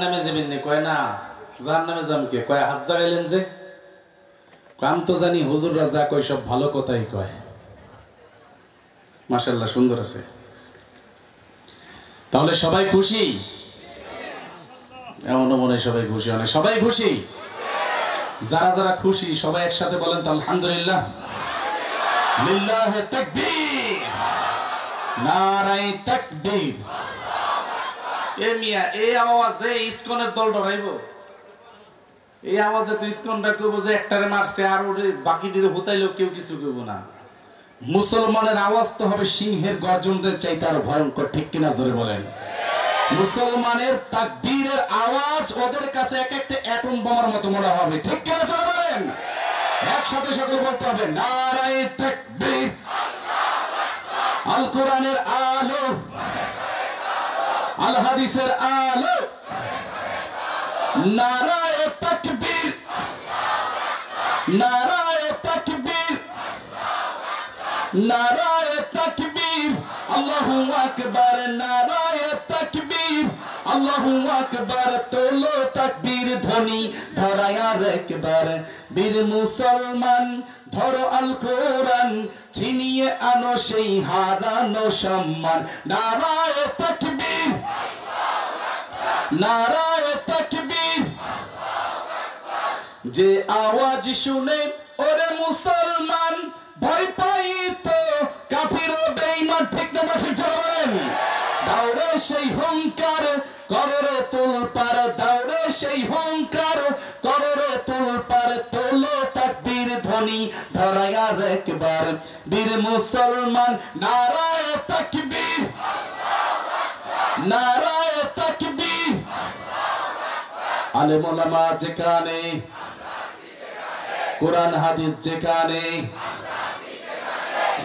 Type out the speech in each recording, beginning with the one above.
নামে যাবেন না, কয় না জাহান্নামে যাম কে, কয় হাত জাগাইলেন যে, আমি তো জানি হুজুররা যা কয় সব ভালো কথাই কয়। মাশাআল্লাহ, সুন্দর আছে। তাহলে সবাই খুশি? এমনও মনে হয় সবাই খুশি, অনেক সবাই খুশি। যারা যারা খুশি সবাই একসাথে বলেন তো আলহামদুলিল্লাহ। লিল্লাহি তাকবীর, নারায়ে তাকবীর। এ মিয়া, এই আওয়াজে ইসকনের দল ডরাইবো? এই আওয়াজে তো ইসকনটা কইবো যে একটারে মারছে আর ওরে বাকিদের হুতাইলো, কেউ কিছু কইব না। মুসলমানের আওয়াজ তো হবে সিংহের গর্জনদের চাইতে আরো ভয়ঙ্কর, ঠিক কিনা জোরে বলেন? মুসলমানের তাকবীরের আওয়াজ ওদের কাছে এক একটা অ্যাটম বোমার মতো মনে হবে, ঠিক কিনা জোরে বলেন? একসাথে সকলে বলতে হবে নারায়ে তাকবীর। আল কোরআনের আলো, আল হাদিসের আলো, নারায়ে তাকবীর, নারায়ে তাকবীর, নারায়ে তাকবীর, আল্লাহু আকবার, নারায়ে তাকবীর, আল্লাহু আকবার। তোলো তাকবীর ধ্বনি ধরায় আর একবার, বীর মুসলমান ধরো আল কোরআন, ছিনিয়ে আনো সেই হারানো সম্মান। নারায়ে তাকবীর, নারায়ে তাকবীর। যে আওয়াজ শুনে ওরে মুসলমান ভয় পাইতো কাফির ও বেঈমান, ঠিক না ঠিক বলেন? দাওরে সেই হুঙ্কার কররে তুলপার, দাওরে সেই হুঙ্কার কররে তুলপার। তোলো তাকবীর ধ্বনি ধরায় আর একবার, বীর মুসলমান নারায়ে তাকবীর, নারায়ে তাকবীর। আলেম ওলামা যেখানে, কোরআন হাদিস যেখানে,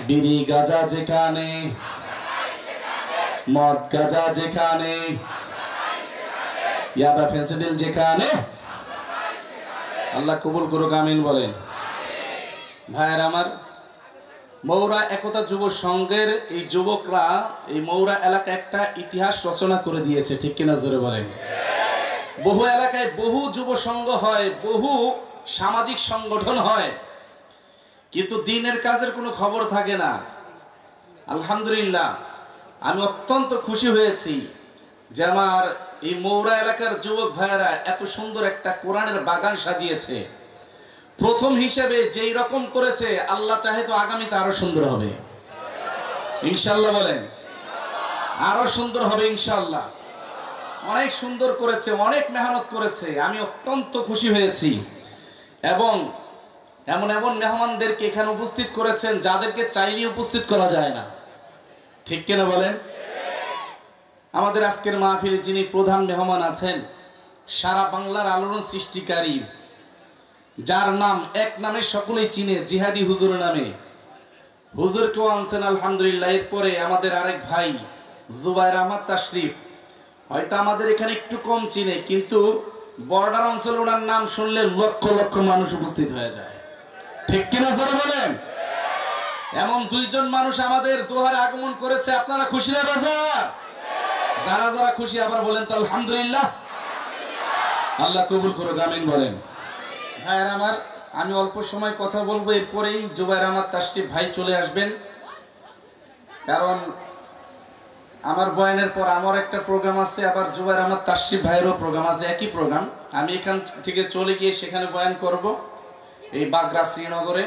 বিড়ি গাঁজা যেখানে, মদ গাঁজা যেখানে, ইয়াবা ফেন্সিডিল যেখানে, আল্লাহ কবুল করুক, আমিন বলেন। ভাইয়ের আমার, মৌরা একতা যুব সংঘের এই যুবকরা এই মৌরা এলাকায় একটা ইতিহাস রচনা করে দিয়েছে, ঠিক কিনা জোরে বলেন? বহু এলাকায় বহু যুব সংঘ হয়, বহু সামাজিক সংগঠন হয়, কিন্তু দিনের কাজের কোনো খবর থাকে না। আলহামদুলিল্লাহ, আমি অত্যন্ত খুশি হয়েছি যে আমার এই মৌরা এলাকার যুবক ভাইয়েরা এত সুন্দর একটা কোরআনের বাগান সাজিয়েছে। প্রথম হিসেবে যেই রকম করেছে, আল্লাহ চাহে তো আগামীতে আরো সুন্দর হবে ইনশাআল্লাহ। বলেন আরো সুন্দর হবে ইনশাআল্লাহ। অনেক সুন্দর করেছে, অনেক মেহনত করেছে, আমি অত্যন্ত খুশি হয়েছি। এবং এমন এমন মেহমানদেরকে এখানে উপস্থিত করেছেন যাদেরকে চাইলে উপস্থিত করা যায় না, ঠিক কিনা বলেন? আমাদের আজকের মাহফিলে যিনি প্রধান মেহমান আছেন, সারা বাংলার আলোড়ন সৃষ্টিকারী, যার নাম এক নামে সকলেই চিনে, জিহাদি হুজুর নামে, হুজুরকেও আনছেন আলহামদুলিল্লাহ। এরপরে আমাদের আরেক ভাই জুবায়ের আহমদ তাশরিফ, হয়তো আমাদের এখানে একটু কম চিনে, কিন্তু বর্ডার অঞ্চলে ওনার নাম শুনলে লক্ষ লক্ষ মানুষ উপস্থিত হয়ে যায়, ঠিক কিনা যারা বলেন? এমন দুইজন মানুষ আমাদের দোহারে আগমন করেছে। আপনারা খুশি না বাজার? যারা যারা খুশি আবার বলেন তো আলহামদুলিল্লাহ। আল্লাহ কবুল করুক, আমিন বলেন। ভাইয়ের আমার, আমি অল্প সময় কথা বলবো, এরপরেই জুবায়ের আহমদ তাশরিফ ভাই চলে আসবেন। কারণ আমার বয়ানের পর আমার একটা প্রোগ্রাম আছে, আবার জুবায়ের আহমদ তাশরিফ ভাইয়েরও প্রোগ্রাম আছে, একই প্রোগ্রাম। আমি এখান থেকে চলে গিয়ে সেখানে বয়ান করব, এই বাগরা শ্রীনগরে।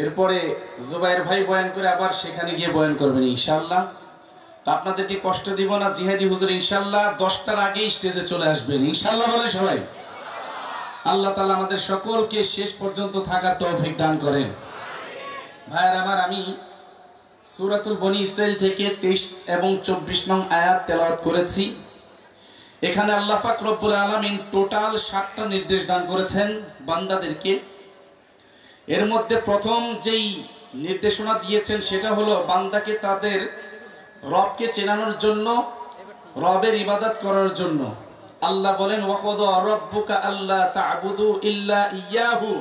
এরপরে জুবায়ের ভাই বয়ান করে আবার সেখানে গিয়ে বয়ান করবেন ইনশাআল্লাহ। তো আপনাদেরকে কষ্ট দিব না, জিহাদি হুজুর ইনশাআল্লাহ 10টার আগেই স্টেজে চলে আসবেন ইনশাআল্লাহ। বলে সবাই আল্লাহ তাআলা আমাদের সকলকে শেষ পর্যন্ত থাকার তৌফিক দান করেন। ভাইয়ের আমার, আমি সূরাতুল বনী ইসরাইল থেকে 23 এবং 24 নং আয়াত তেলাওয়াত করেছি। এখানে আল্লাহ পাক রব্বুল আলামিন টোটাল 7টা নির্দেশ দান করেছেন বান্দাদেরকে। এর মধ্যে প্রথম যেই নির্দেশনা দিয়েছেন সেটা হলো বান্দাকে তাদের রবকে চেনানোর জন্য, রবের ইবাদত করার জন্য। আল্লাহ বলেন ওয়াকাদা রাব্বুকা আল্লা তা'বুদু ইল্লা ইয়াহু,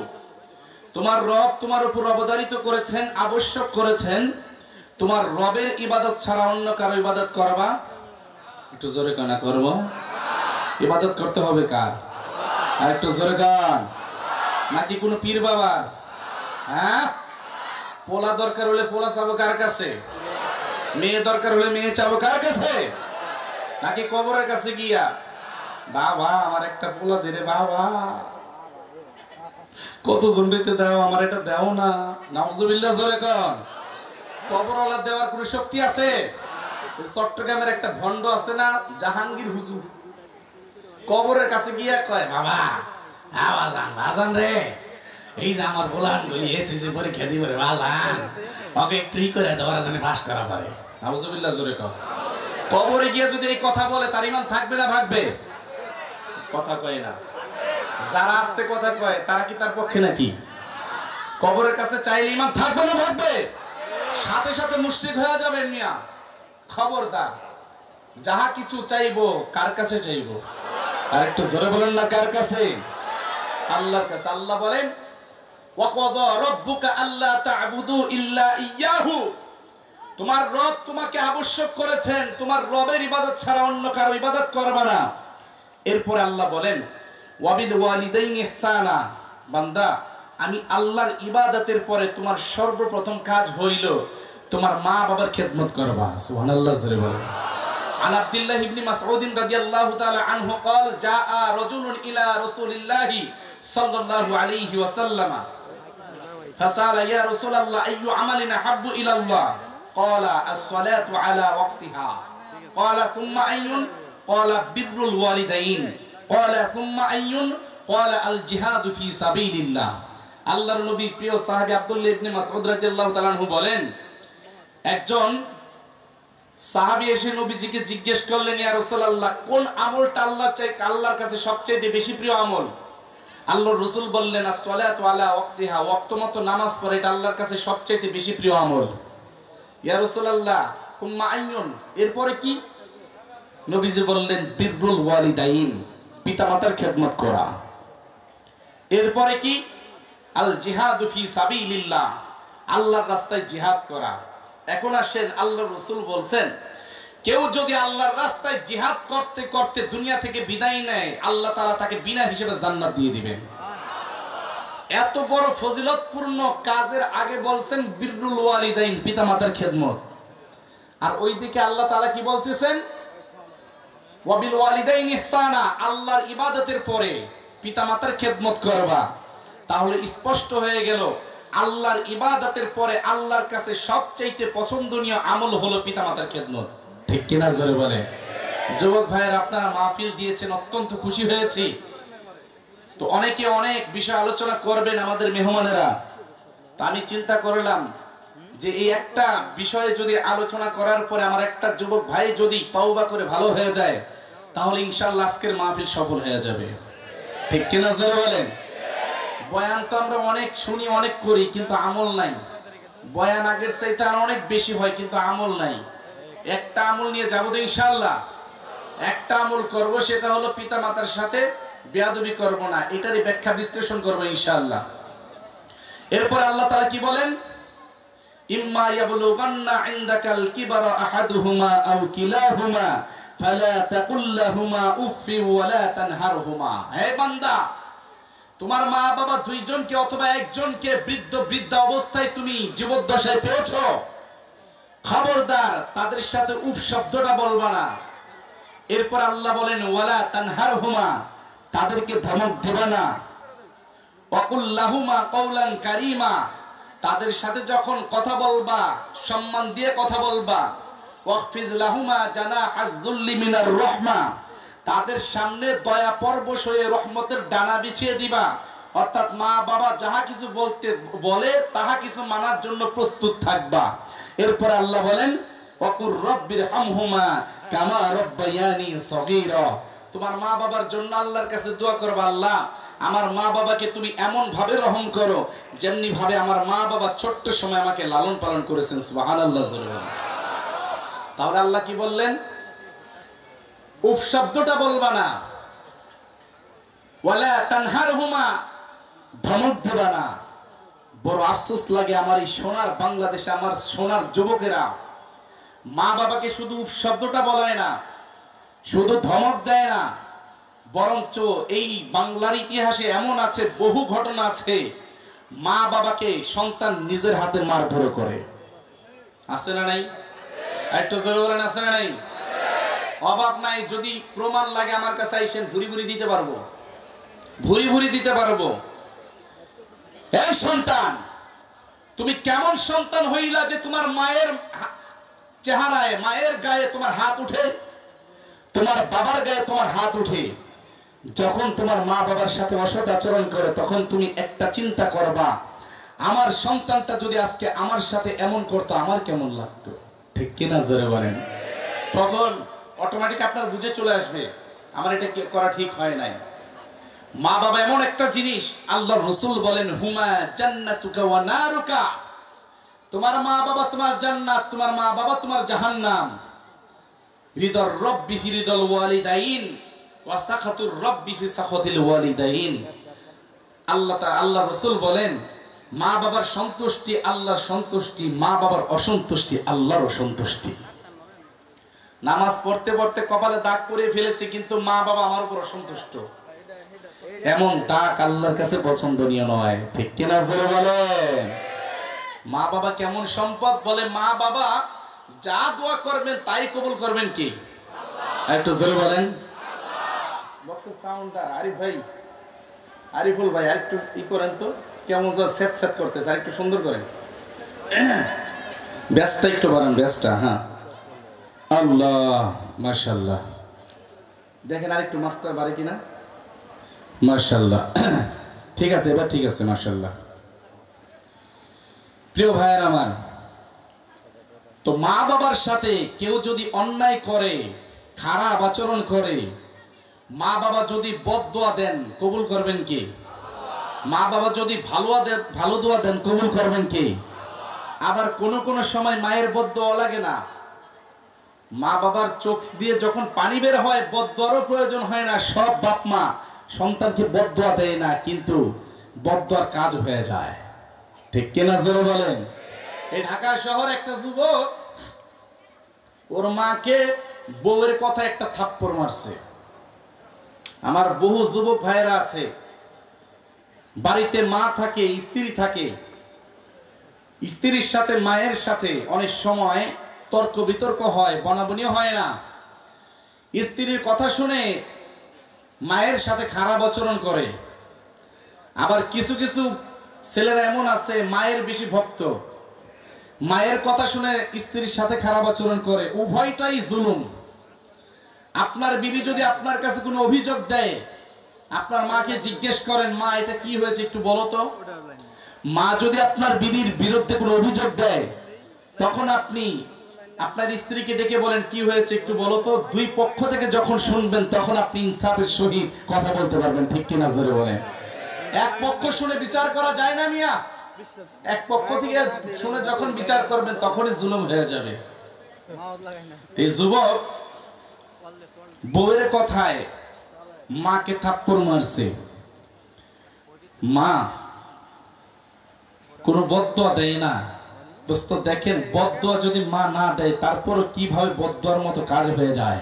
তোমার রব তোমার উপর অবধারিত করেছেন, আবশ্যক করেছেন তোমার রবের ইবাদত ছাড়া অন্য কারো ইবাদত করবা, একটু জোরে কানা করব ইবাদত করতে হবে কার? আর একটু জোরে গান। নাকি কোনো পীর বাবার? হ্যাঁ, পোলা দরকার হলে পোলা চাবো কার কাছে? মেয়ে দরকার হলে মেয়ে চাবো কার কাছে? নাকি কবরের কাছে গিয়া বাবা আমার একটা পোলা দে রে বাবা, কত জনরিতে দাও, আমার এটা দাও না। নাউজুবিল্লাহ, জোরে কোন। কবরওয়ালা দেওয়ার কোনো শক্তি আছে? চট্টগ্রামের একটা ভণ্ড আছে না, জাহাঙ্গীর হুজুর, কবরের কাছে গিয়া কয় বাবা বাজান বাজান রে, এই যে আমার গোলান গুলি এসেছে পরীক্ষা দিব রে বাজান, ওকে একটু ই করে দেওয়ার জানি পাস করা পারে। নাউজুবিল্লাহ, জোরে কোন। কবরে গিয়ে যদি এই কথা বলে তার ইমান থাকবে না ভাগবে? কথা কয় না। যারা আস্তে কথা কয় তারা কি তার পক্ষে নাকি? কবরের কাছে চাইলে ইমান থাকবে না ভাগবে? সাথে সাথে মুশরিক হয়ে যাবে মিয়া। খবরদার, যাহা কিছু চাইবো কার কাছে চাইবো? আর একটু জোরে বলেন না, কার কাছে? আল্লাহর কাছে। আল্লাহ বলেন ওয়াকাদা রাব্বুকা আল্লা তা'বুদু ইল্লা ইয়াহু, তোমার রব তোমাকে আবশ্যক করেছেন তোমার রবের ইবাদত ছাড়া অন্য কারো ইবাদত করবে না। এরপর আল্লাহ বলেন ওয়াবিল ওয়ালিদাইনি ইহসানা, বান্দা আমি আল্লাহর ইবাদতের পরে তোমার সর্বপ্রথম কাজ হইল তোমার মা বাবার খেদমত করবা। সুবহানাল্লাহ, জোরে বলেন। عن عبد الله بن مسعود رضي الله تعالى عنه قال جاء رجل إلى رسول الله صلى الله عليه وسلم فسأل يا رسول الله أي عمل أحب إلى الله قال الصلاة على وقتها قال ثم أي قال بر الوالدين قال ثم أي قال الجهاد في سبيل الله। আল্লাহর নবী প্রিয় সাহাবী আব্দুল্লাহ ইবনে মাসউদ রাদিয়াল্লাহু তাআলা আনহু বলেন, একজন সাহাবী এসে নবীজিকে জিজ্ঞেস করলেন ইয়া রাসূলুল্লাহ, কোন আমলটা আল্লাহর কাছে সবচেয়ে বেশি প্রিয় আমল? আল্লাহর রাসূল বললেন as-salatu ala waqtiha, ওয়াক্ত মতো নামাজ পড়া এটা আল্লাহর কাছে সবচেয়ে বেশি প্রিয় আমল। ইয়া রাসূলুল্লাহ সুম্মা আইয়ুন, এরপরে কি? নবীজি বললেন বিররুল ওয়ালিদাইন, পিতামাতার খেদমত করা। এরপরে কি? আল জিহাদু ফি সাবিলিল্লাহ, আল্লাহর রাস্তায় জিহাদ করা। এখন আসেন, আল্লাহর রাসূল বলছেন কেউ যদি আল্লাহর রাস্তায় জিহাদ করতে করতে দুনিয়া থেকে বিদায় নেয় আল্লাহ তাআলা তাকে বিনা হিসেবে জান্নাত দিয়ে দিবেন। এত বড় ফজিলতপূর্ণ কাজের আগে বলছেন বিররুল ওয়ালিদাইন, পিতামাতার খেদমত। আর ওইদিকে আল্লাহ তাআলা কি বলতেছেন? ওয়াবিল ওয়ালিদাইনি ইহসানা, আল্লাহর ইবাদতের পরে পিতামাতার খেদমত করবা। তাহলে স্পষ্ট হয়ে গেল আল্লাহর ইবাদতের পরে আল্লাহর কাছে সবচেয়ে পছন্দনীয় আমল হলো পিতামাতার খেদমত। ঠিক কিনা জোরে বলে? যুবক ভাইয়ের আপনারা মাহফিল দিয়েছেন, অত্যন্ত খুশি হয়েছি। তো অনেকে অনেক বিষয় আলোচনা করবেন আমাদের মেহমানেরা। তা আমি চিন্তা করলাম যে এই একটা বিষয়ে যদি আলোচনা করার পরে আমার একটা যুবক ভাই যদি তওবা করে ভালো হয়ে যায় তাহলে ইনশাআল্লাহ আজকের মাহফিল সফল হয়ে যাবে। ঠিক কিনা জোরে বলেন? বয়ান তো আমরা অনেক শুনি, অনেক করি, কিন্তু আমল নাই। বয়ান আগের চাইতে আর অনেক বেশি হয়, কিন্তু আমল নাই। একটা আমল নিয়ে যাবো তো ইনশাআল্লাহ। একটা আমল করব, সেটা হলো পিতা মাতার সাথে বেয়াদবি করব না, এটারই ব্যাখ্যা বিশ্লেষণ করব ইনশাআল্লাহ। এরপর আল্লাহ তাআলা কি বলেন? ইম্মা ইয়াবলুগান্না ইনদাকাল কিবারা আহাদুহুমা আও কিলাহুমা ফালা তাকুল লাহুমা উফফি ওয়া লা তানহারহুমা। হে বান্দা, তোমার মা বাবা দুইজনকে অথবা একজনকে বৃদ্ধা অবস্থায় তুমি জীবদ্দশায় পেয়েছো, খবরদার তাদের সাথে উফ শব্দটা বলবা না। এরপর আল্লাহ বলেন ওয়ালা তানহারহুমা, তাদেরকে ধমক দিবা না। ওয়াকুল লাহুমা কওলান কারীমা, তাদের সাথে যখন কথা বলবা সম্মান দিয়ে কথা বলবা। ওয়াখফিজ লাহুমা জানাহাজ যুল্লি মিনার রাহমা, তাদের সামনে দয়া পরবশ হয়ে রহমতের ডানা বিছিয়ে দিবা। অর্থাৎ মা বাবা যাহা কিছু বলে তাহা কিছু মানার জন্য প্রস্তুত থাকবা। এরপর আল্লাহ বলেন ওয়াকুর রব্বির হামহুমা কামা রব্বায়ানি সগীরা, তোমার মা বাবার জন্য আল্লাহর কাছে দোয়া করবা, আল্লাহ আমার মা বাবাকে তুমি এমন ভাবে রহম করো যেমনি ভাবে আমার মা বাবা ছোট্ট সময় আমাকে লালন পালন করেছেন। সুবহানাল্লাহ। তাহলে আল্লাহ কি বললেন? উফ শব্দটা বলবা না, ওয়ালা তানহারহুমা, ধমক দিবা না। বড় আফসোস লাগে আমার এই সোনার বাংলাদেশে, আমার সোনার যুবকেরা মা বাবাকে শুধু উফ শব্দটা বলায় না, শুধু ধমক দেয় না, বরঞ্চ এই বাংলার ইতিহাসে এমন আছে, বহু ঘটনা আছে, মা বাবাকে সন্তান নিজের হাতে মারধর করে। আছে না নাই? একটু জোরে বলেন, আছে না নাই? অভাব নাই। যদি প্রমাণ লাগে আমার কাছে আইসেন, ভুরি ভুরি দিতে পারবো, ভুরি ভুরি দিতে পারবো। এই সন্তান, তুমি কেমন সন্তান হইলা যে তোমার মায়ের চেহারায়, মায়ের গায়ে তোমার হাত উঠে, তোমার বাবার গায়ে তোমার হাত উঠে। যখন তোমার মা বাবার সাথে অসৎ আচরণ করে, তখন তুমি একটা চিন্তা করবা, আমার সন্তানটা যদি আজকে আমার সাথে এমন করতো আমার কেমন লাগতো। ঠিক কিনা জোরে বলেন? তখন অটোমেটিক আপনার বুঝে চলে আসবে আমার এটা করা ঠিক হয় নাই। মা বাবা এমন একটা জিনিস, আল্লাহর রাসূল বলেন, হুমা জান্নাতুকা ওয়া নারুকা। তোমার মা বাবা তোমার জান্নাত, তোমার মা বাবা তোমার জাহান্নাম। রিদার রাব্বি ফি রিদাল ওয়ালিদাইন ওয়া সাখাতুর রাব্বি ফি সাখাতিল ওয়ালিদাইন। আল্লাহর রাসূল বলেন, মা বাবার সন্তুষ্টি আল্লাহর সন্তুষ্টি, মা বাবার অসন্তুষ্টি আল্লাহর অসন্তুষ্টি। নামাজ পড়তে পড়তে কপালে দাগ পরে ফেলেছে, কিন্তু মা বাবা আমার উপর অসন্তুষ্ট, এমন দাগ আল্লাহর কাছে পছন্দনীয় নয়। ঠিক কিনা জোরে বলেন? মা বাবা কেমন সম্পদ? বলে মা বাবা যা দোয়া করবেন তাই কবুল করবেন কি আল্লাহ। একটু জোরে বলেন। বক্সের সাউন্ডটা আরিফ ভাই, আরিফুল ভাই আরেকটু ই করেন তো, কেমন সেট সেট করতেছে, আরেকটু সুন্দর করেন। ব্যাসটা একটু বাড়ান, ব্যাসটা। হ্যাঁ, আল্লাহ, মাশাআল্লাহ। দেখেন আরেকটু মাস্টার বাড়ে কিনা। মাশাআল্লাহ, ঠিক আছে, এবার ঠিক আছে, মাশাআল্লাহ। প্রিয় ভাইয়ের আমার, তো মা বাবার সাথে কেউ যদি অন্যায় করে, খারাপ আচরণ করে, মা বাবা যদি বদদোয়া দেন কবুল করবেন কি? মা বাবা যদি ভালো দোয়া দেন কবুল করবেন কি? আবার কোন সময় মায়ের বদদোয়া লাগে না। মা বাবার চোখ দিয়ে যখন পানি বের হয়, বদদোয়ারও প্রয়োজন হয় না। সব বাপ মা সন্তানকে বদদোয়া দেয় না, কিন্তু বদদোয়ার কাজ হয়ে যায়। ঠিক কিনা জোরে বলেন? এই ঢাকা শহর একটা যুবক ওর মাকে বউয়ের কথা একটা থাপ্পড় মারছে। আমার বহু যুবক ভাইরা আছে, বাড়িতে মা থাকে, স্ত্রী থাকে, স্ত্রীর সাথে মায়ের সাথে অনেক সময় তর্ক বিতর্ক হয়, বনাবনি হয় না। স্ত্রীর কথা শুনে মায়ের সাথে খারাপ আচরণ করে। আবার কিছু কিছু ছেলেরা এমন আছে, মায়ের বেশি ভক্ত, মায়ের কথা শুনে স্ত্রীর সাথে খারাপ আচরণ করে। উভয়টাই জুলুম। আপনার বিবি যদি আপনার কাছে কোনো অভিযোগ দেয়, আপনার মাকে জিজ্ঞেস করেন, মা এটা কি হয়েছে একটু বলো তো। মা যদি আপনার বিবির বিরুদ্ধে কোনো অভিযোগ দেয়, তখন আপনি আপনার স্ত্রীকে ডেকে বলেন, কি হয়েছে একটু বলো তো। দুই পক্ষ থেকে যখন শুনবেন, তখন আপনি ইনসাফের সহিত কথা বলতে পারবেন। ঠিক কিনা জোরে বলেন? এক পক্ষ শুনে বিচার করা যায় না মিয়া। এক পক্ষ থেকে শুনে যখন বিচার করবেন, তখনই জুলুম হয়ে যাবে। এই যুবক বউয়ের কথায় মাকে থাপ্পড় মারছে। মা কোনো বদদোয়া দেয় না। দোস্ত দেখেন, বদদোয়া যদি মা না দেয়, তারপর কিভাবে বদদোয়ার মতো কাজ হয়ে যায়।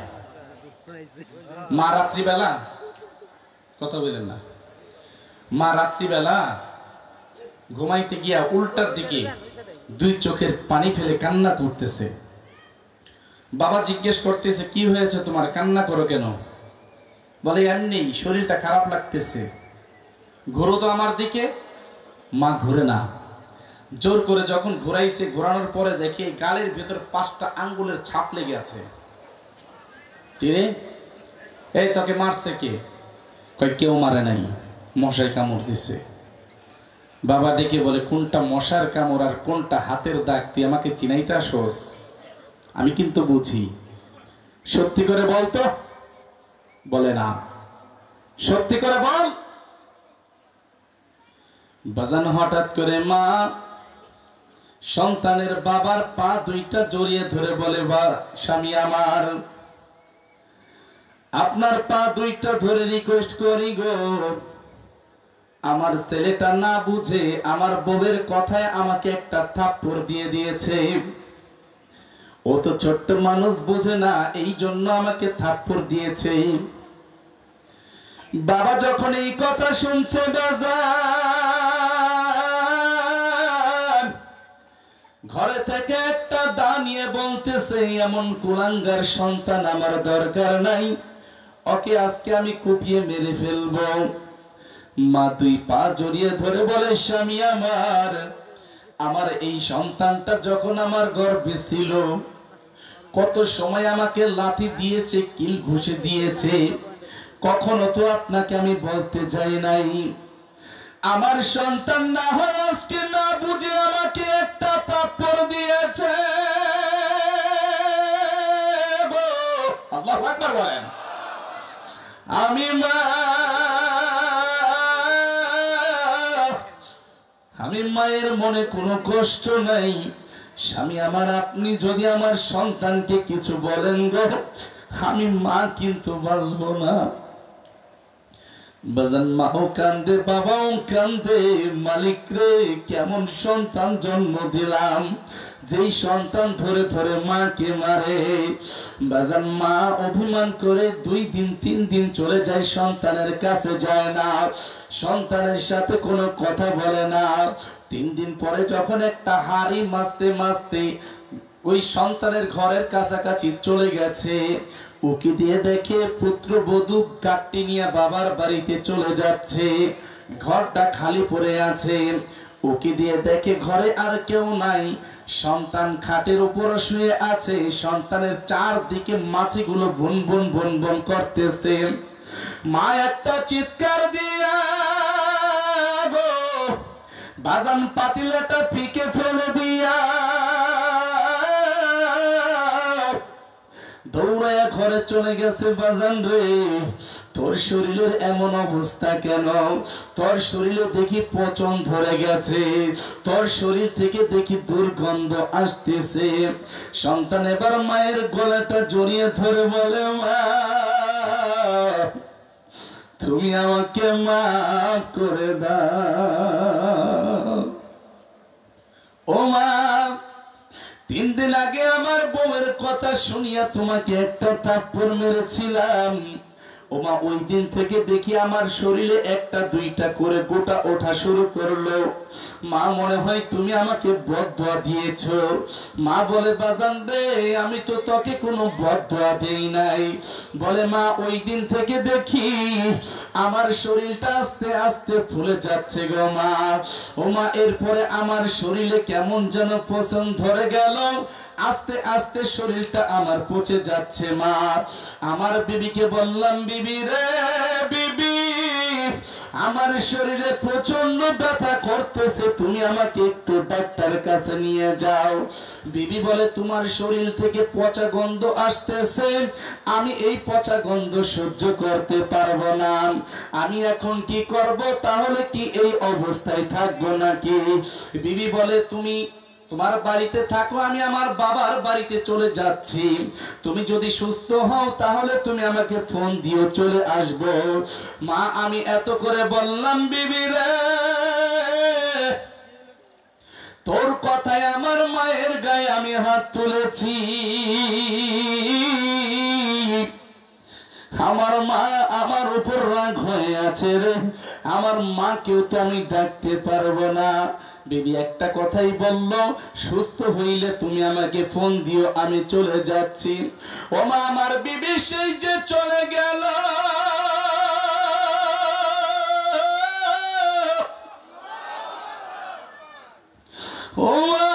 মা রাত্রিবেলা, কথা বলেন না, মা রাত্রিবেলা ঘুমাইতে গিয়া উল্টার দিকে দুই চোখের পানি ফেলে কান্না করতেছে। বাবা জিজ্ঞেস করতেছে, কি হয়েছে তোমার, কান্না করো কেন? বলে এমনি শরীরটা খারাপ লাগতেছে। ঘোরো তো আমার দিকে। মা ঘুরে না। জোর করে যখন ঘোরাইছে, ঘোরানোর পরে দেখে গালের ভেতর 5টা আঙ্গুলের ছাপ লেগে আছে। রে, এই তোকে মারছে কে? কয় কেউ মারে নাই, মশাই কামড় দিছে। বাবা ডেকে বলে, কোনটা মশার কামড় আর কোনটা হাতের দাগ তুই আমাকে চিনাইতে আসোস? আমি কিন্তু বুঝি। সত্যি করে বল তো। বলে না। সত্যি করে বল। বাজান হঠাৎ করে মা সন্তানের বাবার পা দুইটা জড়িয়ে ধরে বলে, বা স্বামী আমার, আপনার পা দুইটা ধরে রিকোয়েস্ট করি গো, আমার ছেলেটা না বুঝে আমার বউয়ের কথায় আমাকে একটা থাপ্পড় দিয়ে দিয়েছে। ও তো ছোট্ট মানুষ, বুঝে না, এই জন্য আমাকে থাপ্পড় দিয়েছে। বাবা যখন এই কথা শুনছে বাজার, ঘরে থেকে একটা দাঁড়িয়ে বলতেছে, এমন কুলাঙ্গার সন্তান আমার দরকার নাই, ওকে আজকে আমি কুপিয়ে মেরে ফেলবো। মা দুই পা জড়িয়ে ধরে বলে, স্বামী আমার এই সন্তানটা যখন আমার গর্ভে ছিল, কত সময় আমাকে লাথি দিয়েছে, কিল ঘুষে দিয়েছে, কখনো তো আপনাকে আমি বলতে যাই নাই। আমার সন্তান না হয় আজকে না বুঝে আমাকে একটা থাপ্পড় দিয়েছে। আল্লাহু আকবার বলেন। আমি মায়ের মনে কোনো কষ্ট নাই। স্বামী আমার, আপনি যদি আমার সন্তানকে কিছু বলেন গো, আমি মা কিন্তু বাঁচবো না। বাজান মাও কান্দে, বাবাও কান্দে, মালিক রে কেমন সন্তান জন্ম দিলাম, যেই সন্তান ধরে ধরে মাকে মারে। বাজান মা অভিমান করে 2 দিন 3 দিন চলে যায়, সন্তানের কাছে যায় না, সন্তানের সাথে কোনো কথা বলে না। 3 দিন পরে যখন একটা হাড়ি মাছতে মাছতে ওই সন্তানের ঘরের কাছাকাছি চলে গেছে, ওকে দিয়ে দেখে পুত্রবধূ গাট্টি নিয়ে বাবার বাড়িতে চলে যাচ্ছে, ঘরটা খালি পড়ে আছে। ওকে দিয়ে দেখে ঘরে আর কেউ নাই, সন্তান খাটের উপর শুয়ে আছে, সন্তানের চারদিকে মাছিগুলো ভুন ভুন ভুন ভুন করতেছে। মা একটা চিৎকার দিয়া গো বাজান পাতিলাটা ফিকে ফেলে দিয়া দৌড়ায়া ঘরে চলে গেছে। বাজান রে, তোর শরীরের এমন অবস্থা কেন? তোর শরীরে দেখি পচন ধরে গেছে, তোর শরীর থেকে দেখি দুর্গন্ধ আসতেছে। সন্তান এবার মায়ের গলাটা জড়িয়ে ধরে বলে, মা তুমি আমাকে মাফ করে দাও। ও মা, 3 দিন আগে আমার বউয়ের কথা শুনিয়া তোমাকে একটা থাপ্পড় মেরেছিলাম। ও মা, ওই দিন থেকে দেখি আমার শরীরে 1টা 2টা করে গোটা ওঠা শুরু করলো। মা, মনে হয় তুমি আমাকে বদদোয়া দিয়েছো। মা বলে, বাজান রে, আমি তো তোকে কোনো বদদোয়া দেই নাই। বলে, মা, ওই দিন থেকে দেখি আমার শরীরটা আস্তে আস্তে ফুলে যাচ্ছে গো মা। ও মা, এরপরে আমার শরীরে কেমন যেন পচন ধরে গেল, আস্তে আস্তে শরীরটা আমার পচে যাচ্ছে। মা, আমার বিবিকে বললাম, বিবি রে বিবি, আমার শরীরে প্রচন্ড ব্যথা করতেছে, তুমি আমাকে একটু ডাক্তারের কাছে নিয়ে যাও। বিবি বলে, তোমার শরীর থেকে পচা গন্ধ আসতেছে, আমি এই পচা গন্ধ সহ্য করতে পারবো না। আমি এখন কি করব? তাহলে কি এই অবস্থায় থাকবো নাকি? বিবি বলে, তুমি তোমার বাড়িতে থাকো, আমি আমার বাবার বাড়িতে চলে যাচ্ছি। তুমি যদি সুস্থ হও তাহলে তুমি আমাকে ফোন দিও, চলে আসবো। মা, আমি এত করে বললাম, বিবি রে, তোর কথায় আমার মায়ের গায়ে আমি হাত তুলেছি। আমার মা আমার উপর রাগ হয়ে আছে রে, আমার মাকেও তো আমি ডাকতে পারবো না। বিবি একটা কথাই বলল, সুস্থ হইলে তুমি আমাকে ফোন দিও, আমি চলে যাচ্ছি। ও মা, আমার বিবি সেই যে চলে গেল। ও মা,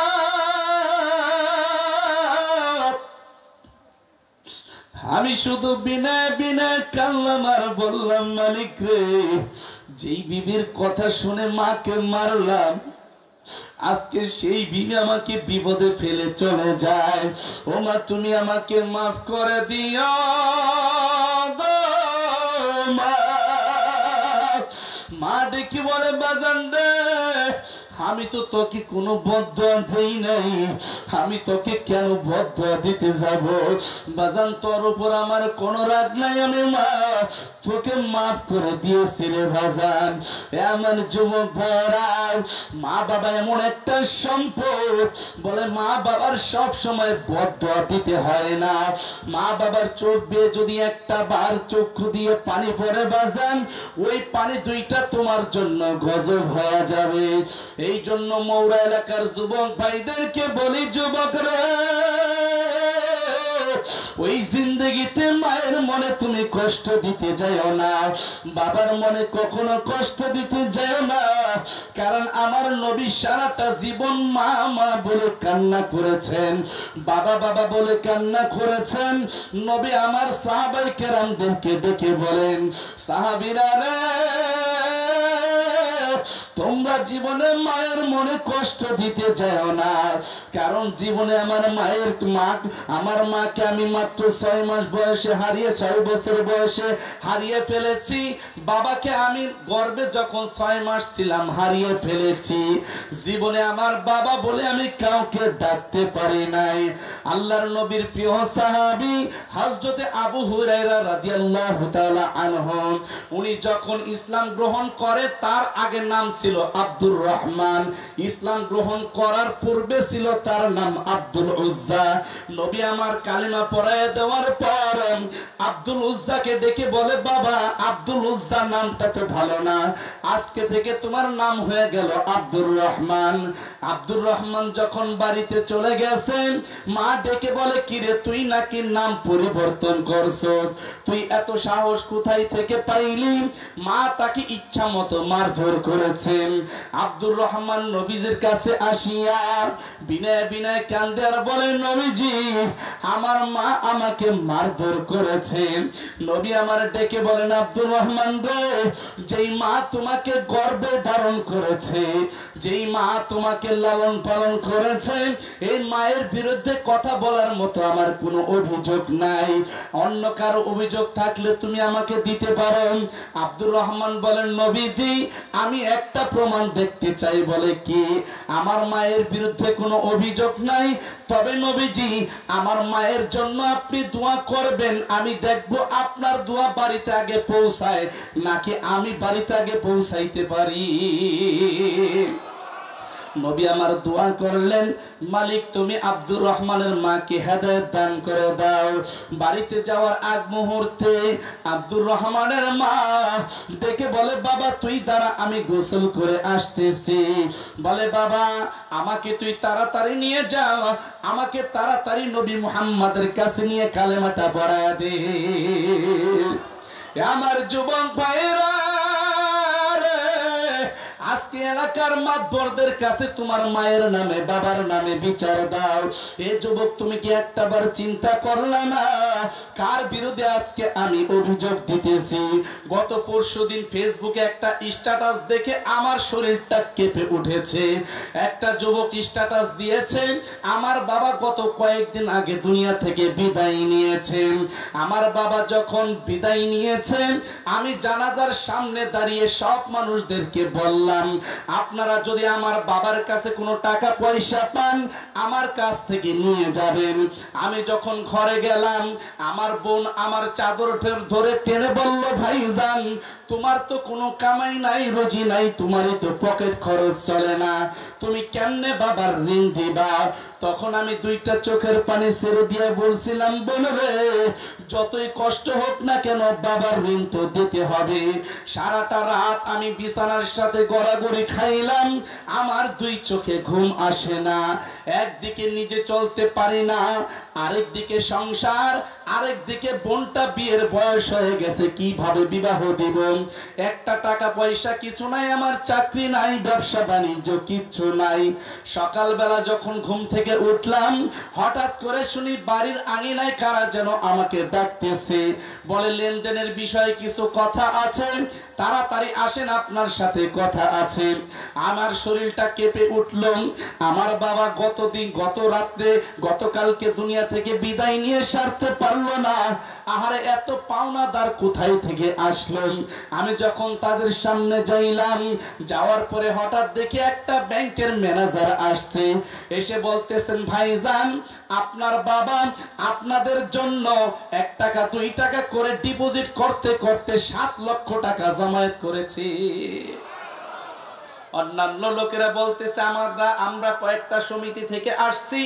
আমি শুধু বিনা বিনা কান্নাম আর বললাম, মালিক রে, যেই বিবির কথা শুনে মাকে মারলাম, আজকে সেই বিবি আমাকে বিপদে ফেলে চলে যায়। ও মা, তুমি আমাকে মাফ করে দিও গো মা। মা ডেকে বলে, বাজান রে, আমি তো তোকে কোনো বদদোয়া দেই নাই, আমি তোকে কেন বদদোয়া দিতে যাব? বাজান তোর উপর আমার কোনো রাগ নাই, আমি মা তোকে মাফ করে দিয়েছি রে বাজান। এমন যুবক ভাইরা, মা বাবা এমন একটা সম্পদ, বলে মা বাবার সব সময় বদদোয়া দিতে হয় না। মা বাবার চোখ বেয়ে যদি একটা বার চক্ষু দিয়ে পানি পড়ে বাজান, ওই পানি দুইটা তোমার জন্য গজব হয়ে যাবে। এই জন্য মৌরা এলাকার যুবক ভাইদেরকে বলি, যুবকরা ওই জিন্দগিতে মায়ের মনে তুমি কষ্ট দিতে যাও না, বাবার মনে কখনো কষ্ট দিতে যাও না। কারণ আমার নবী সারাটা জীবন মা মা বলে কান্না করেছেন, বাবা বাবা বলে কান্না করেছেন। নবী আমার সাহাবায়ে কেরামদেরকে ডেকে বলেন, সাহাবীরা রে, তোমরা জীবনে মায়ের মনে কষ্ট দিতে যাও না। কারণ জীবনে আমার মাকে আমি মাত্র 6 মাস বয়সে হারিয়ে, 6 বছর বয়সে হারিয়ে ফেলেছি। বাবাকে আমি গর্ভে যখন 6 মাস ছিলাম হারিয়ে ফেলেছি। জীবনে আমার বাবা বলে আমি কাউকে ডাকতে পারি নাই। আল্লাহর নবীর প্রিয় সাহাবী হযরতে আবু হুরায়রা রাদিয়াল্লাহু তাআলা আনহু, উনি যখন ইসলাম গ্রহণ করে তার আগে নাম ছিল আব্দুর রহমান, ইসলাম গ্রহণ করার পূর্বে ছিল তার নাম আব্দুল উজ্জা। নবী আমার কালিমা পড়ায় দেওয়ার পর আব্দুল উজ্জাকে ডেকে বলে, বাবা আব্দুল উজ্জা নামটা তো ভালো না, আজকে থেকে তোমার নাম হয়ে গেল আব্দুর রহমান। আব্দুর রহমান যখন বাড়িতে চলে গেছেন, মা ডেকে বলে, কিরে তুই নাকি নাম পরিবর্তন করছস, তুই এত সাহস কোথায় থেকে পাইলি? মা তাকে ইচ্ছা মতো মারধর করেছেন। আব্দুর রহমান নবীজির কাছে আসিয়া বিনয় বিনয় কান্দে আর বলে, নবীজি আমার মা আমাকে মারধর করেছেন। নবী আমার ডেকে বলেন, আব্দুর রহমান রে, যেই মা তোমাকে গর্ভে ধারণ করেছে, যেই মা তোমাকে লালন পালন করেছে, এই মায়ের বিরুদ্ধে কথা বলার মতো আমার কোনো অভিযোগ নাই। অন্য কারো অভিযোগ থাকলে তুমি আমাকে দিতে পারো। আব্দুর রহমান বলেন, নবীজি আমি একটা প্রমাণ দেখতে চাই। বলে কি? আমার মায়ের বিরুদ্ধে কোনো অভিযোগ নাই, তবে নবীজি আমার মায়ের জন্য আপনি দোয়া করবেন, আমি দেখব আপনার দোয়া বাড়িতে আগে পৌঁছায় নাকি আমি বাড়িতে আগে পৌঁছাইতে পারি। নবী আমার দোয়া করলেন, মালিক তুমি আব্দুর রহমানের মাকে হেদায়েত দান করে দাও। বাড়িতে যাওয়ার আগ মুহূর্তে আব্দুর রহমানের মা ডেকে বলে, বাবা তুই দাঁড়া, আমি গোসল করে আসতেছি। বলে, বাবা আমাকে তুই তাড়াতাড়ি নিয়ে যাও, আমাকে তাড়াতাড়ি নবী মুহাম্মাদের কাছে নিয়ে কালেমাটা পড়ায় দে। আমার যুবক ভাইরা, আজকে এলাকার মাতবরদের কাছে তোমার মায়ের নামে বাবার নামে বিচার দাও। এ যুবক তুমি কি একটাবার চিন্তা করলে না কার বিরুদ্ধে আজকে আমি অভিযোগ দিতেছি? গত পরশুদিন ফেসবুকে একটা স্ট্যাটাস দেখে আমার শরীরটা কেঁপে উঠেছে। একটা যুবক স্ট্যাটাস দিয়েছে, আমার বাবা গত কয়েকদিন আগে দুনিয়া থেকে বিদায় নিয়েছেন। আমার বাবা যখন বিদায় নিয়েছেন, আমি জানাজার সামনে দাঁড়িয়ে সব মানুষদেরকে বললাম, আপনারা যদি আমার বাবার কাছে কোনো টাকা পয়সা পান আমার কাছ থেকে নিয়ে যাবেন। আমি যখন ঘরে গেলাম, আমার বোন আমার চাদর ধরে টেনে বলল, ভাইজান তোমার তো কোনো কামাই নাই, রুজি নাই, তোমারই তো পকেট খরচ চলে না, তুমি কেমনে বাবার ঋণ দিবা? তখন আমি দুইটা চোখের পানি ছেড়ে দিয়ে বলছিলাম, বোনরে যতই কষ্ট হোক না কেন বাবার ঋণ তো দিতে হবে। সারাটা রাত আমি বিছানার সাথে গড়াগড়ি খাইলাম, আমার দুই চোখে ঘুম আসে না। একদিকে নিজে চলতে পারি না, আরেকদিকে সংসার, আরেকদিকে বোনটা বিয়ের বয়স হয়ে গেছে, কিভাবে বিবাহ দিব? একটা টাকা পয়সা কিছু নাই, আমার চাকরি নাই, ব্যবসা বাণিজ্য কিচ্ছু নাই। সকালবেলা যখন ঘুম থেকে উঠলাম, হঠাৎ করে শুনি বাড়ির আঙিনায় কারা যেন আমাকে ডাকতেছে। বলে, লেনদেনের বিষয়ে কিছু কথা আছে, তাড়াতাড়ি আসেন, আপনার সাথে কথা আছে। আমার শরীরটা কেঁপে উঠল। আমার বাবা গত রাত্রে গতকালকে দুনিয়া থেকে বিদায় নিয়ে সারতে পারল পারলো না। আহারে এত পাওনাদার কোথায় থেকে আসলো? আমি যখন তাদের সামনে যাইলাম, যাওয়ার পরে হঠাৎ দেখি একটা ব্যাংকের ম্যানেজার আসছে, এসে বলতেছেন, ভাইজান আপনার বাবা আপনাদের জন্য 1 টাকা 2 টাকা করে ডিপোজিট করতে করতে 7 লক্ষ টাকা জমায়েত করেছি। অন্যান্য লোকেরা বলতেছে, আমরা কয়েকটা সমিতি থেকে আসছি,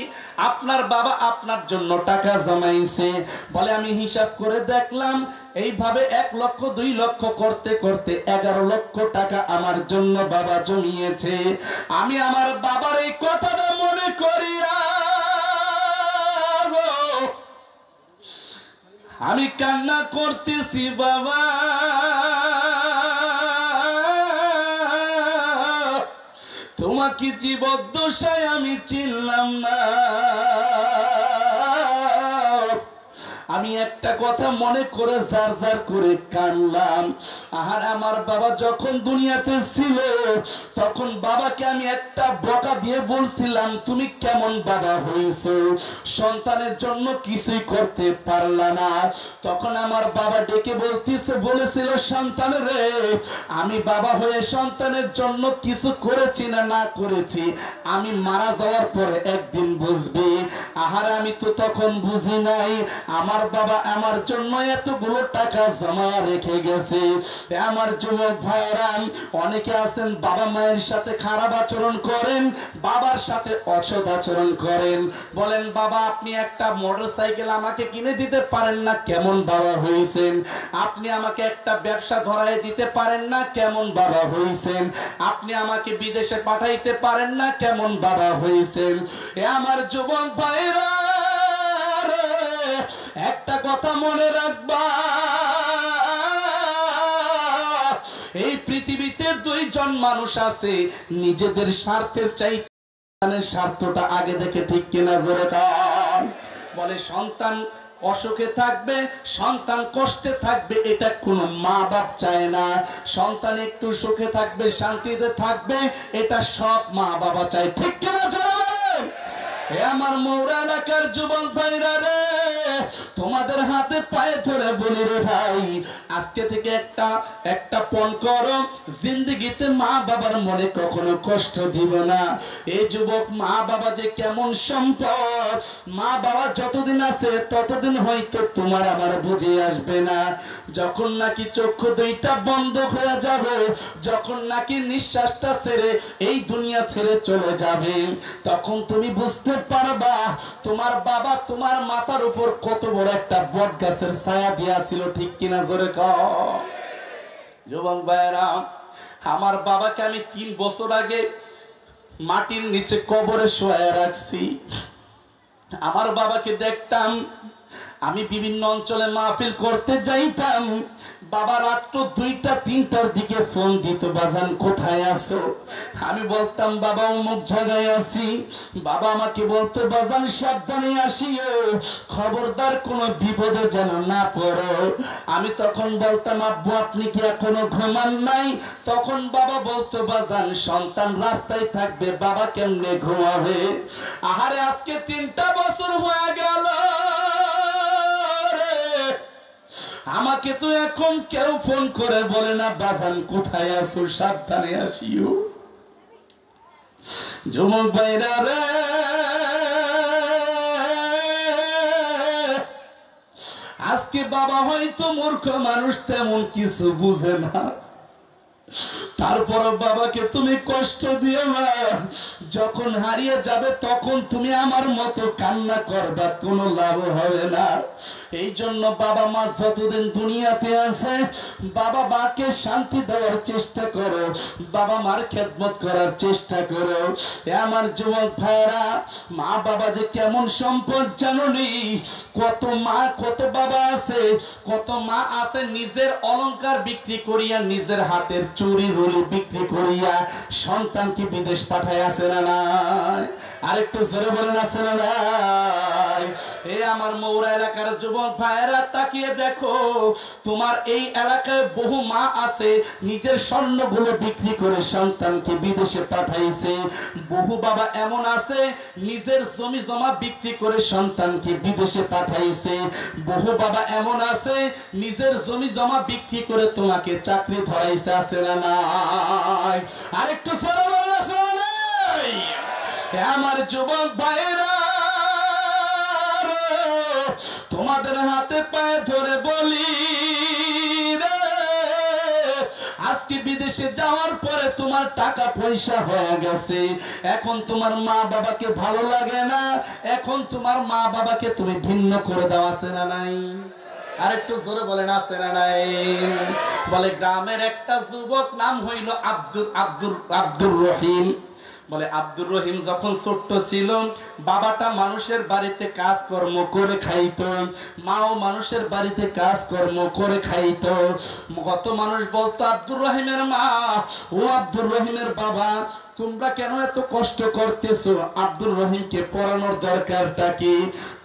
আপনার বাবা আপনার জন্য টাকা জমাইছে। বলে আমি হিসাব করে দেখলাম এইভাবে 1 লক্ষ 2 লক্ষ করতে করতে 11 লক্ষ টাকা আমার জন্য বাবা জমিয়েছে। আমি আমার বাবার এই কথাটা মনে করিয়া আমি কান্না করতেছি, বাবা তোমাকে জীবদ্দশায় আমি চিনলাম না। আমি একটা কথা মনে করে জার জার করে কাঁদলাম। আর আমার বাবা যখন দুনিয়াতে ছিল তখন বাবাকে আমি একটা বকা দিয়ে বলছিলাম, তুমি কেমন বাবা হয়েছো, সন্তানের জন্য কিছুই করতে পারলা না। তখন আমার বাবা ডেকে বলেছিল, সন্তান রে, আমি বাবা হয়ে সন্তানের জন্য কিছু করেছি না না করেছি আমি মারা যাওয়ার পরে একদিন বুঝবি। আহার আমি তো তখন বুঝি নাই আমার বাবা আমার জন্য এতগুলো টাকা জমা রেখে গেছে। আমার যুবক ভাইরা, অনেকে আছেন বাবা মায়ের সাথে খারাপ আচরণ করেন, বাবার সাথে অসৎ আচরণ করেন। বলেন, বাবা আপনি একটা মোটরসাইকেল আমাকে কিনে দিতে পারেন না, কেমন বাবা হয়েছেন? আপনি আমাকে একটা ব্যবসা ধরায় দিতে পারেন না, কেমন বাবা হয়েছেন? আপনি আমাকে বিদেশে পাঠাইতে পারেন না, কেমন বাবা হয়েছেন? এ আমার যুবক ভাইরা, একটা কথা মনে রাখবা, এই পৃথিবীতে 2 জন মানুষ আছে নিজেদের স্বার্থের চাইতে স্বার্থটা আগে দেখে, ঠিক কিনা জোরে কান। বলে সন্তান অসুখে থাকবে, সন্তান কষ্টে থাকবে, এটা কোনো মা বাপ চায় না। সন্তান একটু সুখে থাকবে, শান্তিতে থাকবে, এটা সব মা বাবা চায়, ঠিক কিনা জোরে বলেন। হে আমার মৌরা এলাকার যুবক ভাইরা রে, তোমাদের হাতে পায়ে ধরে বলি রে ভাই, আজকে থেকে একটা পণ করো, জিন্দেগিতে মা বাবার মনে কখনো কষ্ট দিব না। এই যুবক, মা বাবা যে কেমন সম্পদ, মা বাবা যতদিন আছে ততদিন হয়তো তোমার আমার বুঝে আসবে না। যখন নাকি চক্ষু 2টা বন্ধ হয়ে যাবে, যখন নাকি নিঃশ্বাসটা ছেড়ে এই দুনিয়া ছেড়ে চলে যাবে, তখন তুমি বুঝতে পারবা তোমার বাবা তোমার মাথার উপর কত বড় একটা বট গাছের ছায়া দিয়েছিল, ঠিক কিনা জোরে কও। যুবক ভাইরা, আমার বাবাকে আমি 3 বছর আগে মাটির নিচে কবরে শোয়া রাখছি। আমার বাবাকে দেখতাম, আমি বিভিন্ন অঞ্চলে মাহফিল করতে যাইতাম, বাবা রাত্র 2টা 3টার দিকে ফোন দিত, বাজান কোথায় আছো? আমি বলতাম বাবা অমুক জায়গায় আছি। বাবা আমাকে বলতো, বাজান সাবধানে আসিও, খবরদার কোনো বিপদে যেন না পড়ো। আমি তখন বলতাম, আব্বু আপনি কি এখনো ঘুমান নাই? তখন বাবা বলতো, বাজান সন্তান রাস্তায় থাকবে, বাবা কেমনে ঘুমাবে? আহারে আজকে 3টা বছর হয়ে গেল, আমাকে তো এখন কেউ ফোন করে বলে না, বাজান কোথায় আছো, সাবধানে আসিও। যুবক ভাইরা রে, আজকে বাবা হয়তো মূর্খ মানুষ, তেমন কিছু বুঝে না, তারপর বাবাকে তুমি কষ্ট দিও না। যখন হারিয়ে যাবে তখন তুমি আমার মতো কান্না করবা, কোনো লাভ হবে না। এই জন্য বাবা মা যতদিন দুনিয়াতে আছে, বাবা মাকে শান্তি দেওয়ার চেষ্টা করো, বাবা মার খেদমত করার চেষ্টা করো। আমার যুবক ভাইরা, মা বাবা যে কেমন সম্পদ জানোনি? কত মা কত বাবা আছে, কত মা আছে নিজের অলংকার বিক্রি করিয়া নিজের হাতের চুরি স্বর্ণগুলি বিক্রি করিয়া সন্তানকে বিদেশ পাঠায় আছে না নাই? আরেকটু জোরে বলেন আছে না নাই? এই আমার মৌরা এলাকার যুবক ভাইয়েরা তাকিয়ে দেখো, তোমার এই এলাকায় বহু মা আছে নিজের স্বর্ণগুলো বিক্রি করে সন্তানকে বিদেশে পাঠাইছে। বহু বাবা এমন আছে নিজের জমি জমা বিক্রি করে সন্তানকে বিদেশে পাঠাইছে। বহু বাবা এমন আছে নিজের জমি জমা বিক্রি করে তোমাকে চাকরি ধরাইছে আছে না নাই? আরেকটু জোরে বলেন আছে না নাই? আমার যুবক ভাইরা, তোমাদের হাতে পায়ে ধরে বলি রে, আজকে বিদেশে যাওয়ার পরে তোমার টাকা পয়সা হয়ে গেছে, এখন তোমার মা বাবাকে ভালো লাগে না, এখন তোমার মা বাবাকে তুমি ভিন্ন করে দাও আছে না নাই? আরেকটু জোরে বলেন আছে না নাই? বলে গ্রামের একটা যুবক নাম হইল আব্দুর রহিম। বলে আব্দুর রহিম যখন ছোট্ট ছিল, বাবাটা মানুষের বাড়িতে কাজকর্ম করে খাইতো, মাও মানুষের বাড়িতে কাজকর্ম করে খাইতো। কত মানুষ বলতো আব্দুর রহিমের মা, ও আব্দুর রহিমের বাবা, তোমরা কেন এত কষ্ট করতেছো? আব্দুর রহিমকে পড়ানোর দরকারটা কি?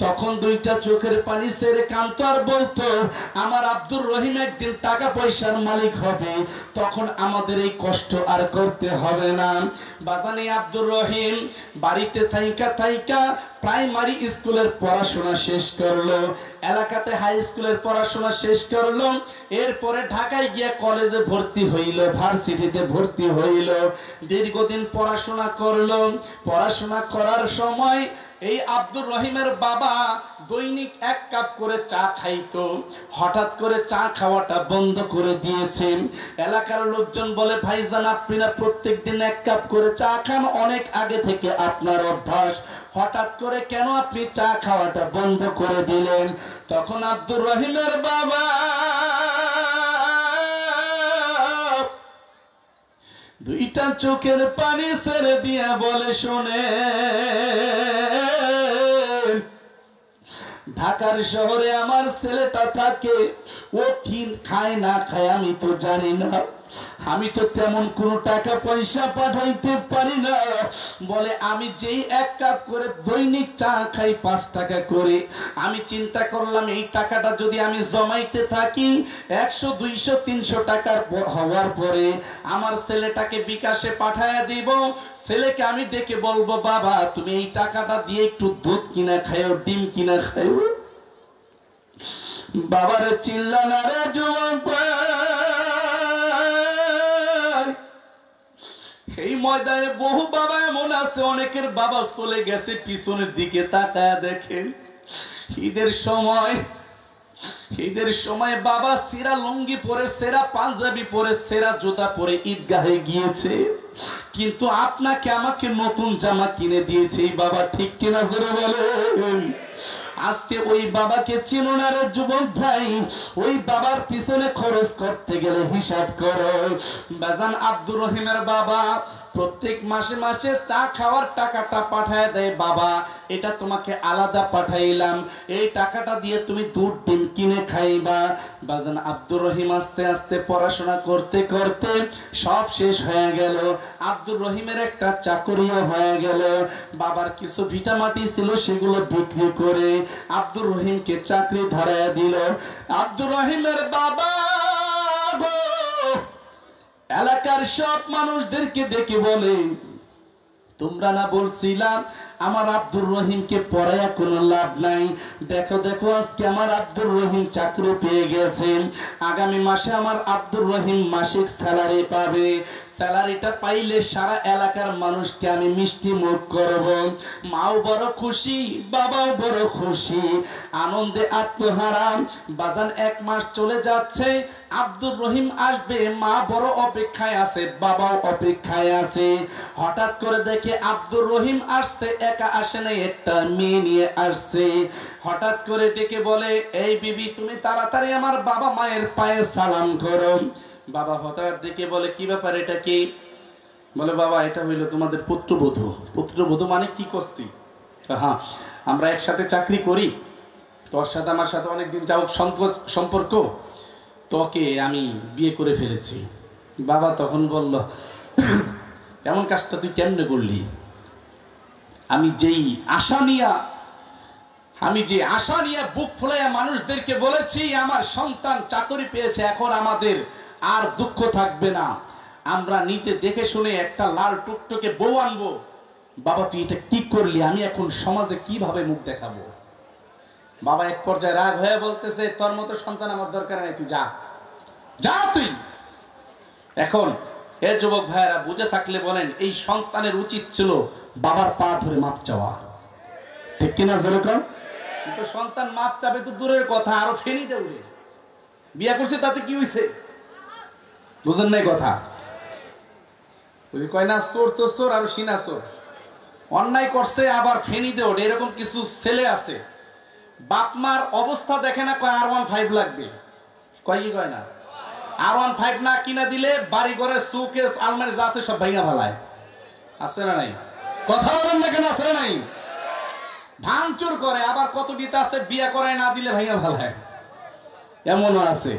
তখন দুইটা চোখের পানি ছেড়ে কাঁদতো আর বলতো, আমার আব্দুর রহিম একদিন টাকা পয়সার মালিক হবে, তখন আমাদের এই কষ্ট আর করতে হবে না। বাজানে আব্দুর রহিম বাড়িতে থাইকা প্রাইমারি স্কুলের পড়াশোনা শেষ করলো, এলাকাতে হাই স্কুলের পড়াশোনা শেষ করলো, এরপরে ঢাকায় গিয়ে কলেজে ভর্তি হইল, ভার্সিটিতে ভর্তি হইল, দীর্ঘদিন পড়াশোনা করলো। পড়াশোনা করার সময় এই আব্দুর রহিমের বাবা দৈনিক 1 কাপ করে চা খাইতো, হঠাৎ করে চা খাওয়াটা বন্ধ করে দিয়েছেন। এলাকার লোকজন বলে, ভাইজান আপনি না প্রত্যেকদিন 1 কাপ করে চা খান, অনেক আগে থেকে আপনার অভ্যাস, হঠাৎ করে কেন আপনি চা খাওয়াটা বন্ধ করে দিলেন? তখন আব্দুর রহিমের বাবা দুইটা চোখের পানি ছেড়ে দিয়া বলে, শোনে, ঢাকার শহরে আমার ছেলেটা থাকে, ও কি খায় না খায় আমি তো জানি না, আমি তো তেমন কোনো টাকা পয়সা পাঠাইতে পারি না। বলে আমি যেই 1 কাপ করে দৈনিক চা খাই 5 টাকা করে, আমি চিন্তা করলাম এই টাকাটা যদি আমি জমাইতে থাকি 100, 200, 300 টাকার হওয়ার পরে আমার ছেলেটাকে বিকাশে পাঠায়া দিব, ছেলেকে আমি ডেকে বলবো, বাবা তুমি এই টাকাটা দিয়ে একটু দুধ কিনা খাও, ডিম কিনা খাও। বাবারে চিল্লা না রে যুবক, এই ময়দানে বহু বাবা এমন আছে, অনেকের বাবা চলে গেছে, পিছনের দিকে তাকায় দেখেন। ঈদের সময় বাবা সেরা লুঙ্গি পরে, সেরা পাঞ্জাবি পরে, সেরা জুতা পরে ঈদগাহে গিয়েছে, কিন্তু আপনাকে আমাকে নতুন জামা কিনে দিয়েছে এই বাবা, ঠিক কিনা জোরে বলেন? আজকে ওই বাবাকে চিনো না রে যুবক ভাই, ওই বাবার পিছনে খরচ করতে গেলে হিসাব করো। বাজান আব্দুর রহিমের বাবা প্রত্যেক মাসে মাসে চা খাওয়ার টাকাটা পাঠায় দেয়, বাবা এটা তোমাকে আলাদা পাঠাইলাম, এই টাকাটা দিয়ে তুমি দুধ ডিম কিনে খাইবা। বাজান আব্দুর রহিম আস্তে আস্তে পড়াশোনা করতে করতে সব শেষ হয়ে গেল, আব্দুর রহিমের একটা চাকরিও হয়ে গেল। বাবার কিছু ভিটামাটি ছিল, সেগুলো বিক্রি করে আব্দুর রহিমকে চাকরি ধরায় দিল। আব্দুর রহিমের বাবা এলাকার সব মানুষদেরকে ডেকে বলে, তোমরা না বলছিলাম আমার আব্দুর রহিমকে পড়ায়া কোনো লাভ নাই, দেখো দেখো আজকে আমার আব্দুর রহিম চাকরি পেয়ে গেছেন, আগামী মাসে আমার আব্দুর রহিম মাসিক স্যালারি পাবে, স্যালারিটা পাইলে সারা এলাকার মানুষকে আমি মিষ্টি মুখ করব। মাও বড় খুশি, বাবাও বড় খুশি, আনন্দে আত্মহারাম। বাজান 1 মাস চলে যাচ্ছে, আব্দুর রহিম আসবে, মা বড় অপেক্ষায় আছে, বাবাও অপেক্ষায় আছে। হঠাৎ করে দেখে আব্দুর রহিম আসছে, একা আসে নাই, একটা মেয়ে নিয়ে আসছে। হঠাৎ করে ডেকে বলে, এই বিবি তুমি তাড়াতাড়ি আমার বাবা মায়ের পায়ে সালাম করো। বাবা হঠাৎ দেখে বলে, কি ব্যাপার, এটা কি? বলে, বাবা এটা হইল তোমাদের পুত্রবধূ। পুত্রবধূ মানে কি কস্তি? হ্যাঁ, আমরা একসাথে চাকরি করি, তোর সাথে আমার সাথে অনেকদিন যাবত সম্পর্ক, তোকে আমি বিয়ে করে ফেলেছি। বাবা তখন বলল, এমন কাজটা তুই কেমনে করলি? আমি যে আশা নিয়ে বুক ফুলাইয়া মানুষদেরকে বলেছি আমার সন্তান চাকরি পেয়েছে, এখন আমাদের আর দুঃখ থাকবে না, আমরা নিচে দেখে শুনে একটা লাল টুকটুকে বউ আনবো। বাবা তুই এটা কি করলি? আমি এখন সমাজে কিভাবে মুখ দেখাবো? বাবা এক পর্যায়ে রাগ হয়ে বলতেছে, তোর মতো সন্তান আমার দরকার নেই, তুই যা যা তুই। এখন এ যুবক ভাইয়েরা বুঝে থাকলে বলেন, এই সন্তানের উচিত ছিল বাবার পা ধরে মাপ চাওয়া, ঠিক কিনা যেরকম? কিন্তু সন্তান মাপ চাবে তো দূরের কথা, আরো ফেনীতে উঠে বিয়া করছে, তাতে কি হয়েছে? বুঝেন নাই কথা? কয় না, চোর তো চোর, আরো সিনা চোর। অন্যায় করছে আবার ফেনীতে ওঠে, এরকম কিছু ছেলে আছে। বাপ মার অবস্থা দেখে না, কয় R15 লাগবে, কয় কি কয় না, R15 না কিনা দিলে বাড়ি ঘরে সুকেস আলমারি যা আছে সব ভাঙা ফেলায়। আছে না নাই? কথা বলেন না কেন? আছে না নাই? ভাঙচুর করে, আবার কত দিতে আছে বিয়ে করায় না দিলে ভাঙা ফেলায়, এমনও আছে।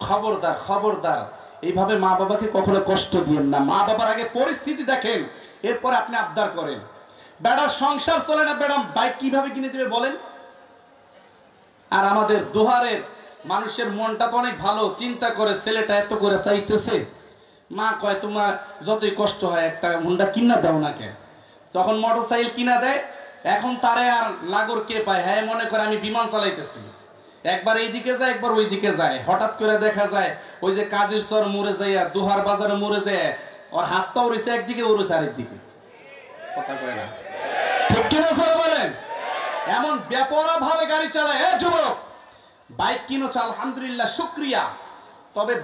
খবরদার খবরদার, এইভাবে মা বাবাকে কখনো কষ্ট দিয়েন না। মা বাবার আগে পরিস্থিতি দেখেন, এরপর আপনি আবদার করেন। বেটার সংসার চলে না, বেটা বাইক কিভাবে কিনে দিবে বলেন? আর আমাদের দুহারের মানুষের মনটা তো অনেক ভালো, চিন্তা করে ছেলেটা এত করে চাইতেছে, মা কয় তোমার যতই কষ্ট হয় একটা হুন্ডা কিনা দাও নাকে। যখন মোটরসাইকেল কিনা দেয়, এখন তারে আর লাগর কে পায়, হ্যাঁ মনে করে আমি বিমান চালাইতেছি, একবার এইদিকে যায় একবার ওই দিকে যায়। হঠাৎ করে দেখা যায় ওই যে কাজের চর মোড়ে যায় আর দুহার বাজারে মোড়ে যায়, ওর হাত পা উড়েছে একদিকে, উড়েছে আরেকদিকে। কথা কয় না, ঠিক কিনা স্যার বলেন? এমন বেপরোয়া ভাবে গাড়ি চালায়। এ যুবক, বাইক কিনেছো আলহামদুলিল্লাহ, শুকরিয়া, তবে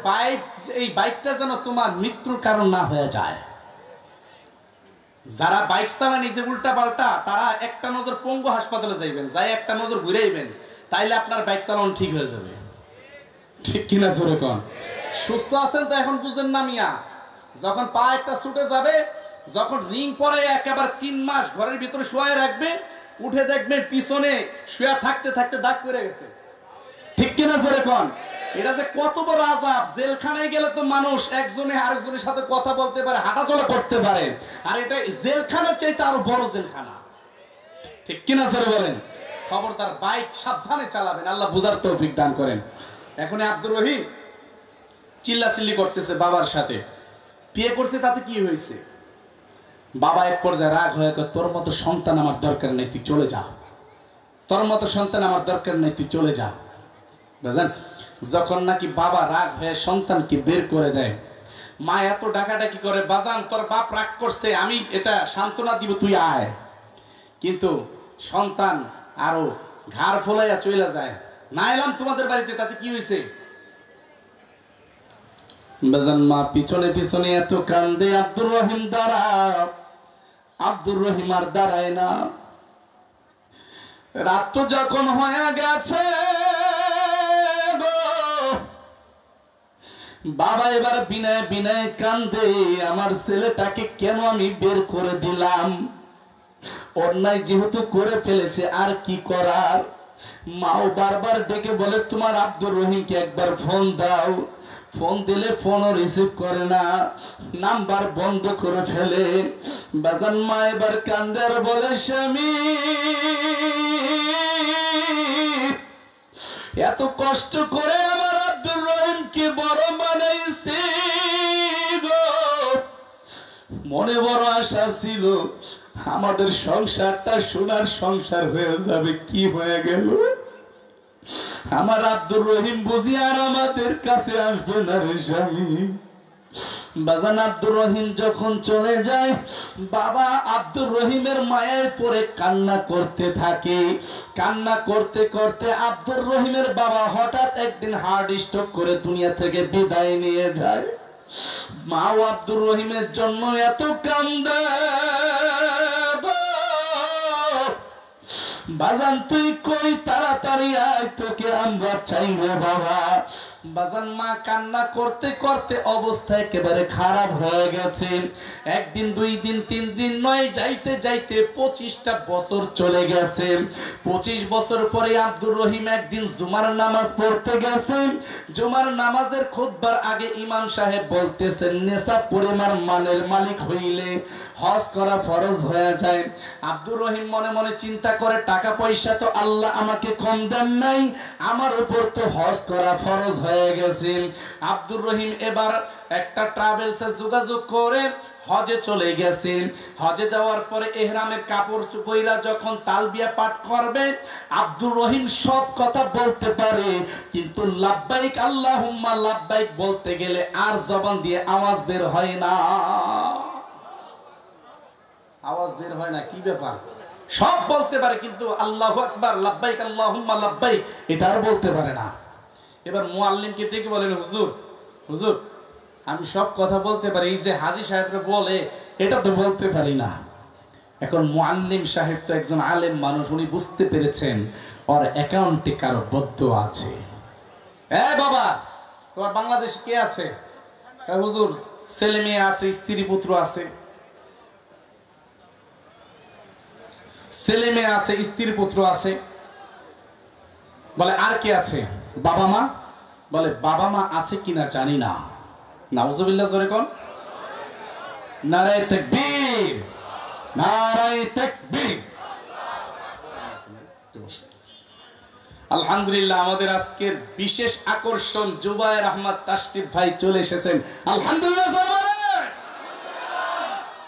এই বাইকটা যেন তোমার মৃত্যুর কারণ না হয়ে যায়। যারা বাইক চালা নিজে উল্টা পাল্টা, তারা একটা নজর পঙ্গু হাসপাতালে যাইবেন, যাই একটা নজর ঘুরাইবেন, তাইলে আপনার বাইক চালানো ঠিক হয়ে যাবে, ঠিক কিনা জোরে কোন? সুস্থ আছেন তো এখন বুঝেন না মিয়া? যখন পা একটা ছুটে যাবে, যখন রিং পরে একেবারে 3 মাস ঘরের ভিতরে শুয়ে রাখবে, উঠে দেখবেন পিছনে শুয়ে থাকতে থাকতে দাগ পড়ে গেছে, ঠিক কিনা জোরে কোন? এটা যে কত বড় আযাব! জেলখানায় গেলে তো মানুষ একজনে আরেকজনের সাথে কথা বলতে পারে, হাঁটাচলা করতে পারে, আর এটা জেলখানার চাইতে আরো বড় জেলখানা, ঠিক কিনা জোরে বলেন? খবরদার বাইক সাবধানে চালাবেন, আল্লাহ বুঝার তৌফিক দান করেন। এখন আব্দুর রহিম চিল্লাচিল্লি করতেছে বাবার সাথে, বিয়ে করছে তাতে কি হয়েছে? বাবা এক পর্যায়ে রাগ হয়ে কয়, তোর মতো সন্তান আমার দরকার নেই, তুই চলে যা, তোর মতো সন্তান আমার দরকার নেই, তুই চলে যা। বুঝলেন? যখন নাকি বাবা রাগ হয়ে সন্তানকে বের করে দেয়, মা এত ডাকাডাকি করে, বাজান তোর বাপ রাগ করছে, আমি এটা সান্ত্বনা দিব, তুই আয়। কিন্তু সন্তান আরো ঘাড় ফোলাইয়া চলে যায়, না এলাম তোমাদের বাড়িতে, তাতে কি হয়েছে? বাজান মা পিছনে পিছনে এত কান্দে, আব্দুর রহিম দাঁড়া, আব্দুর রহিম আর দাঁড়ায় না। রাত তো যখন হয়ে গেছে, বাবা এবার বিনয় বিনয় কান্দে, আমার ছেলেটাকে কেন আমি বের করে দিলাম? অন্যায় যেহেতু করে ফেলেছে, আর কি করার? মাও বারবার ডেকে বলে, তোমার আব্দুর রহিমকে একবার ফোন দাও। ফোন দিলে ফোনও রিসিভ করে না, নাম্বার বন্ধ করে ফেলে। বাজান মা এবার কান্দে আর বলে, স্বামী এত কষ্ট করে আমার আব্দুর রহিমকে বড় বানাইছি গো, মনে বড় আশা ছিল আমাদের সংসারটা সোনার সংসার হয়ে যাবে, কি হয়ে গেল? আমার আব্দুর রহিম বুঝি আর আমাদের কাছে আসবে না রে স্বামী। বাজান আব্দুর রহিম যখন চলে যায়, বাবা আব্দুর রহিমের মায়ায় পড়ে কান্না করতে থাকে। কান্না করতে করতে আব্দুর রহিমের বাবা হঠাৎ একদিন হার্ট স্ট্রোক করে দুনিয়া থেকে বিদায় নিয়ে যায়। মাও আব্দুর রহিমের জন্য এত কান্দে, বাজান তুই কই, তাড়াতাড়ি আয়, তোকে আমরা চাই রে বাবা। বাজান মা কান্না করতে করতে অবস্থা একেবারে খারাপ হয়ে গেছে। একদিন, 2 দিন, 3 দিন নয়, যাইতে যাইতে 25টা বছর চলে গেছে। 25 বছর পরে আব্দুর রহিম একদিন জুমার নামাজ পড়তে গেছেন। জুমার নামাজের খুতবার আগে ইমাম সাহেব বলতেছেন, নেশা পরিমাণ মালের মালিক হইলে হজ করা ফরজ হয়ে যায়। আব্দুর রহিম মনে মনে চিন্তা করে, টাকা পয়সা তো আল্লাহ আমাকে কম দেন নাই, আমার উপর তো হজ করা ফরজ হয়ে গেছে। আব্দুর রহিম এবার একটা ট্রাভেলসে যোগাযোগ করে হজে চলে গেছে। হজে যাওয়ার পরে ইহরামের কাপড় পইরা যখন তালবিয়া পাঠ করবে, আব্দুর রহিম সব কথা বলতে পারে, কিন্তু লাব্বাইক আল্লাহুম্মা লাব্বাইক বলতে গেলে আর জবান দিয়ে আওয়াজ বের হয় না। আওয়াজ বের হয় না, কি ব্যাপার? সব বলতে পারে কিন্তু আল্লাহু আকবার, লাব্বাইক আল্লাহুম্মা লাব্বাইক এটা আর বলতে পারে না। এবার মুআল্লিমকে ডেকে বলেন, হুজুর হুজুর আমি সব কথা বলতে পারি, এই যে হাজী সাহেবরা বলে এটা তো বলতে পারি না। এখন মুআল্লিম সাহেব তো একজন আলেম মানুষ, উনি বুঝতে পেরেছেন ওর অ্যাকাউন্টে কারো বদদোয়া আছে। এ বাবা, তোমার বাংলাদেশে কে আছে? হুজুর ছেলে মেয়ে আছে, স্ত্রী পুত্র আছে। ছেলে মেয়ে আছে, স্ত্রী পুত্র আছে। বলে আর কে আছে? বাবা মা। বলে বাবা মা আছে কিনা জানি না। নাউজুবিল্লাহ, জোরে কোন নারায়ে তাকবীর, নারায়ে তাকবীর। আলহামদুলিল্লাহ, আমাদের আজকের বিশেষ আকর্ষণ জুবায়ের আহমদ তাশরিফ ভাই চলে এসেছেন। আলহামদুলিল্লাহ।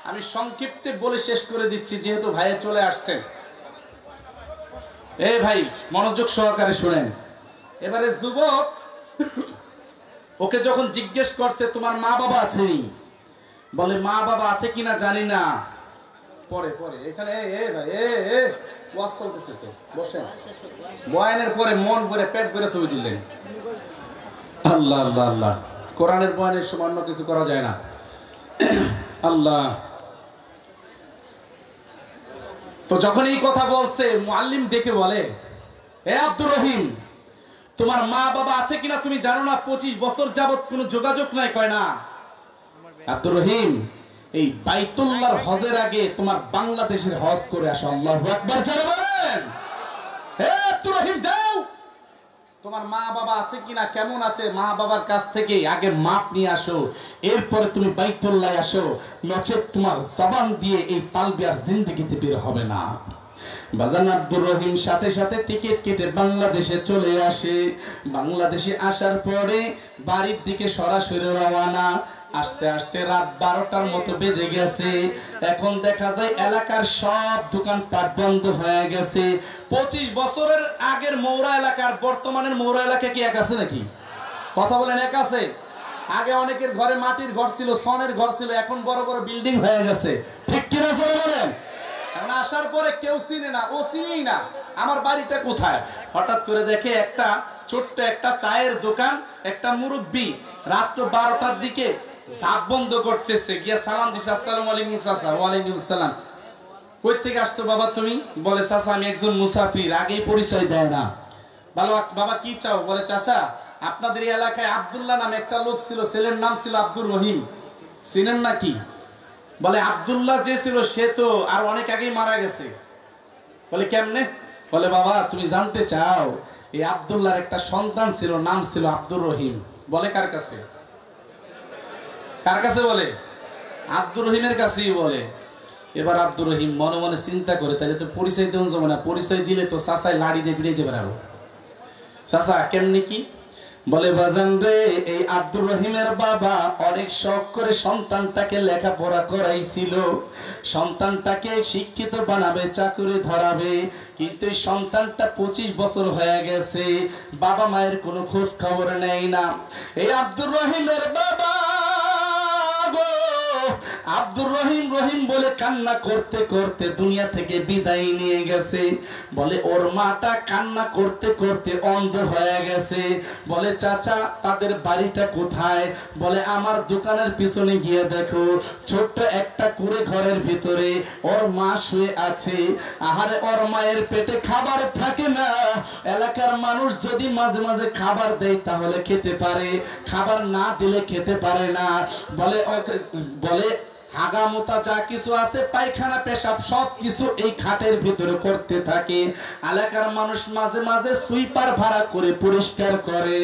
আমি সংক্ষিপ্তে বলে শেষ করে দিচ্ছি, যেহেতু ভাই চলে আসছেন। এই ভাই মনোযোগ সহকারে শুনেন। এবারে যুবক ওকে যখন জিজ্ঞেস করছে তোমার মা বাবা আছে নি, বলে মা বাবা আছে কিনা জানি না। পরে পরে এখানে ভাই ওয়াজ চলতেছে তো, বসেন। বয়ানের পরে মন ভরে পেট ভরে ছবি দিলেন। আল্লাহ আল্লাহ আল্লাহ, কোরআনের বয়ানের সময় অন্য কিছু করা যায় না। আল্লাহ। তো যখন এই কথা বলছে, মুআল্লিম ডেকে বলে, এ আব্দুর রহিম তোমার মা বাবা আছে কিনা তুমি জানো না? 25 বছর যাবত কোনো যোগাযোগ নাই। কয় না। আব্দুর রহিম এই বাইতুল্লাহর হজের আগে তোমার বাংলাদেশের হজ করে আসো। আল্লাহু আকবার, জোরে বলেন। হে আব্দুর রহিম যাও, তোমার মা বাবা আছে কিনা, কেমন আছে, মা বাবার কাছ থেকে আগে মাপ নিয়ে আসো, এরপরে তুমি বাইতুল্লাহ আসো, নচেত তোমার জবান দিয়ে এই তালবিয়ার জিন্দেগিতে বের হবে না। বাজান আব্দুর রহিম সাথে সাথে টিকিট কেটে বাংলাদেশে চলে আসে। বাংলাদেশে আসার পরে বাড়ির দিকে সরাসরি রওনা। আস্তে আস্তে রাত 12টার মতো বেজে গেছে। এখন দেখা যায় এলাকার সব দোকানপাট বন্ধ হয়ে গেছে। 25 বছরের আগের মৌরা এলাকার বর্তমানের মৌরা এলাকা কি এক আছে নাকি? কথা বলেন, এক আছে? আগে অনেকের ঘরে মাটির ঘর ছিল, সনের ঘর ছিল, এখন বড় বড় বিল্ডিং হয়ে গেছে। ঠিক কিনা বলেন? আসার পরে কেউ চিনে না, ও চিনেই না আমার বাড়িটা কোথায়। হঠাৎ করে দেখে একটা ছোট্ট একটা চায়ের দোকান, একটা মুরব্বি রাত 12টার দিকে ঝাপ বন্ধ করতেছে, গিয়ে সালাম দিছে, আসসালামু আলাইকুম চাচা। ওয়ালাইকুম আসসালাম। কই থেকে আসছো বাবা তুমি? বলে চাচা আমি একজন মুসাফির। আগেই পরিচয় দেয় না। ভালো বাবা কি চাও? বলে চাচা আপনাদের এই এলাকায় আব্দুল্লাহ নামে একটা লোক ছিল, ছেলের নাম ছিল আব্দুর রহিম, চিনেন নাকি? বলে আব্দুল্লাহ যে ছিল সে তো আর অনেক আগেই মারা গেছে। বলে কেমনে? বলে বাবা তুমি জানতে চাও, এই আব্দুল্লাহর একটা সন্তান ছিল, নাম ছিল আব্দুর রহিম। বলে কার কাছে? কার কাছে? বলে আব্দুর রহিমের কাছেই বলে। এবার আব্দুর রহিম মনে মনে চিন্তা করে, তাহলে তো পরিচয় দেওয়া যাবে না, পরিচয় দিলে তো চাচাই লাড়ি দিয়ে পিটাইতে পারবো। চাচা কেমনি কি? বলে বাজান রে, এই আব্দুর রহিমের বাবা অনেক শখ করে সন্তানটাকে লেখাপড়া করাইছিল, সন্তানটাকে শিক্ষিত বানাবে, চাকরি ধরাবে, কিন্তু এই সন্তানটা 25 বছর হয়ে গেছে, বাবা মায়ের কোনো খোঁজ খবর নেই না। এই আব্দুর রহিমের বাবা আব্দুর রহিম রহিম বলে কান্না করতে করতে দুনিয়া থেকে বিদায় নিয়ে গেছে। বলে ওর মাটা কান্না করতে করতে অন্ধ হয়ে গেছে। বলে চাচা তাদের বাড়িটা কোথায়? বলে আমার দোকানের পিছনে গিয়ে দেখো, ছোট্ট একটা কুঁড়ে ঘরের ভিতরে ওর মা শুয়ে আছে। আহারে ওর মায়ের পেটে খাবার থাকে না। এলাকার মানুষ যদি মাঝে মাঝে খাবার দেয় তাহলে খেতে পারে, খাবার না দিলে খেতে পারে না। বলে হাগামোতা যা কিছু আছে, পায়খানা পেশাব সব কিছু এই খাটের ভিতরে করতে থাকে। এলাকার মানুষ মাঝে মাঝে সুইপার ভাড়া করে পরিষ্কার করে।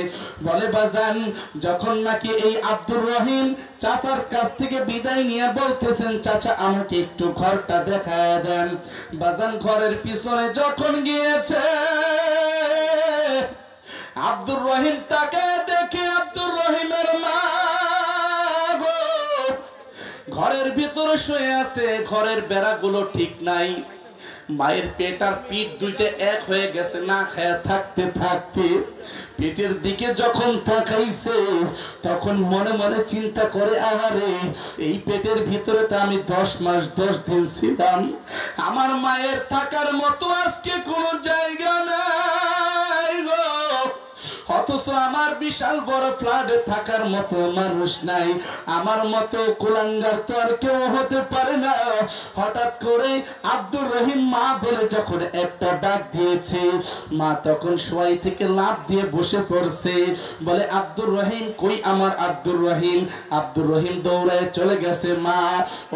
বলে বাজান যখন নাকি এই আব্দুর রহিম চাচার কাছ থেকে বিদায় নিয়ে বলতেছেন চাচা আমাকে একটু ঘরটা দেখায় দেন, বাজান ঘরের পিছনে যখন গিয়েছে আব্দুর রহিম তাকে দেখে আব্দুর রহিমের মা ঘরের ভিতরে শুয়ে আছে, ঘরের বেড়াগুলো ঠিক নাই। মায়ের পেট আর পিঠ দুইটা এক হয়ে গেছে, না খেয়ে থাকতে থাকতে পেটের দিকে যখন তাকাইছে তখন মনে মনে চিন্তা করে আহারে এই পেটের ভিতরে তো আমি 10 মাস 10 দিন ছিলাম, আমার মায়ের থাকার মতো আজকে কোনো জায়গা নাই গো, অথচ আমার বিশাল বড় ফ্ল্যাটে থাকার মতো মানুষ নাই, আমার মতো কুলাঙ্গার তো আর কেউ হতে পারে না। হঠাৎ করে আব্দুর রহিম মা বলে যখন একটা ডাক দিয়েছে, মা তখন শোয়াই থেকে লাফ দিয়ে বসে পড়ছে। বলে আব্দুর রহিম কই আমার আব্দুর রহিম? আব্দুর রহিম দৌড়ায় চলে গেছে। মা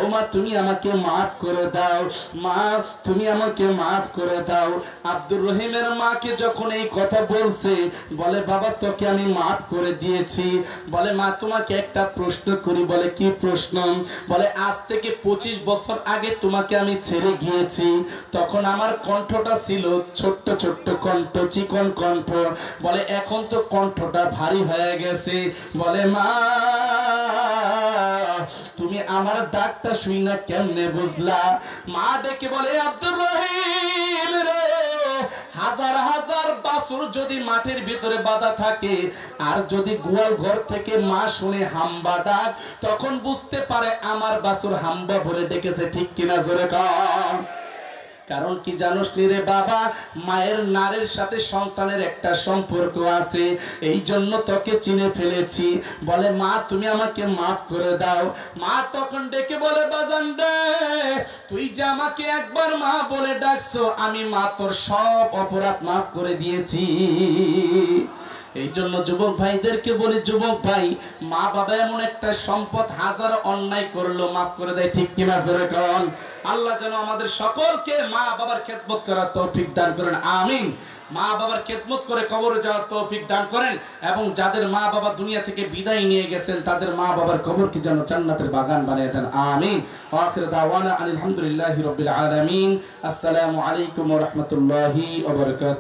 ও মা তুমি আমাকে মাফ করে দাও, মা তুমি আমাকে মাফ করে দাও। আব্দুর রহিমের মাকে যখন এই কথা বলছে বলে বাবা তোকে আমি মাফ করে দিয়েছি। বলে মা তোমাকে একটা প্রশ্ন করি। বলে কি প্রশ্ন? বলে আজ থেকে 25 বছর আগে তোমাকে আমি ছেড়ে গিয়েছি, তখন আমার কণ্ঠটা ছিল ছোট্ট ছোট্ট কণ্ঠ, চিকন কণ্ঠ। বলে এখন তো কণ্ঠটা ভারী হয়ে গেছে। বলে মা তুমি আমার ডাকটা শুই না কেমনে বুঝলা? মা ডেকে বলে আব্দুর রহিম রে, হাজার হাজার বাছুর যদি মাঠের ভিতরে বাঁধা থাকে আর যদি গোয়াল ঘর থেকে মা শুনে হাম্বা ডাক, তখন বুঝতে পারে আমার বাছুর হাম্বা বলে ডেকেছে। ঠিক কিনা জোরে কর। কারণ কি জানোস রে বাবা, মায়ের নারের সাথে সন্তানের একটা সম্পর্ক আছে, এই জন্য তোকে চিনে ফেলেছি। বলে মা তুমি আমাকে মাফ করে দাও। মা তখন ডেকে বলে বাজান রে, তুই যে আমাকে একবার মা বলে ডাকছো, আমি মা তোর সব অপরাধ মাফ করে দিয়েছি। এই জন্য যুবক ভাইদেরকে বলি, যুবক ভাই মা বাবা এমন একটা সম্পদ, হাজার অন্যায় করলো মাফ করে দেয়। ঠিক কিনা জোরে কোন? আল্লাহ যেন আমাদের সকলকে মা বাবার খেদমত করার তৌফিক দান করেন, আমিন। মা বাবার খেদমত করে কবরে যাওয়ার তৌফিক দান করেন, এবং যাদের মা বাবা দুনিয়া থেকে বিদায় নিয়ে গেছেন তাদের মা বাবার কবরকে যেন জান্নাতের বাগান বানিয়ে দেন, আমিন। ওয়া আখিরু দাওয়ানা আলহামদুলিল্লাহি রাব্বিল আলামিন। আসসালামু আলাইকুম ওয়া রাহমাতুল্লাহি ওয়া বারাকাতুহু।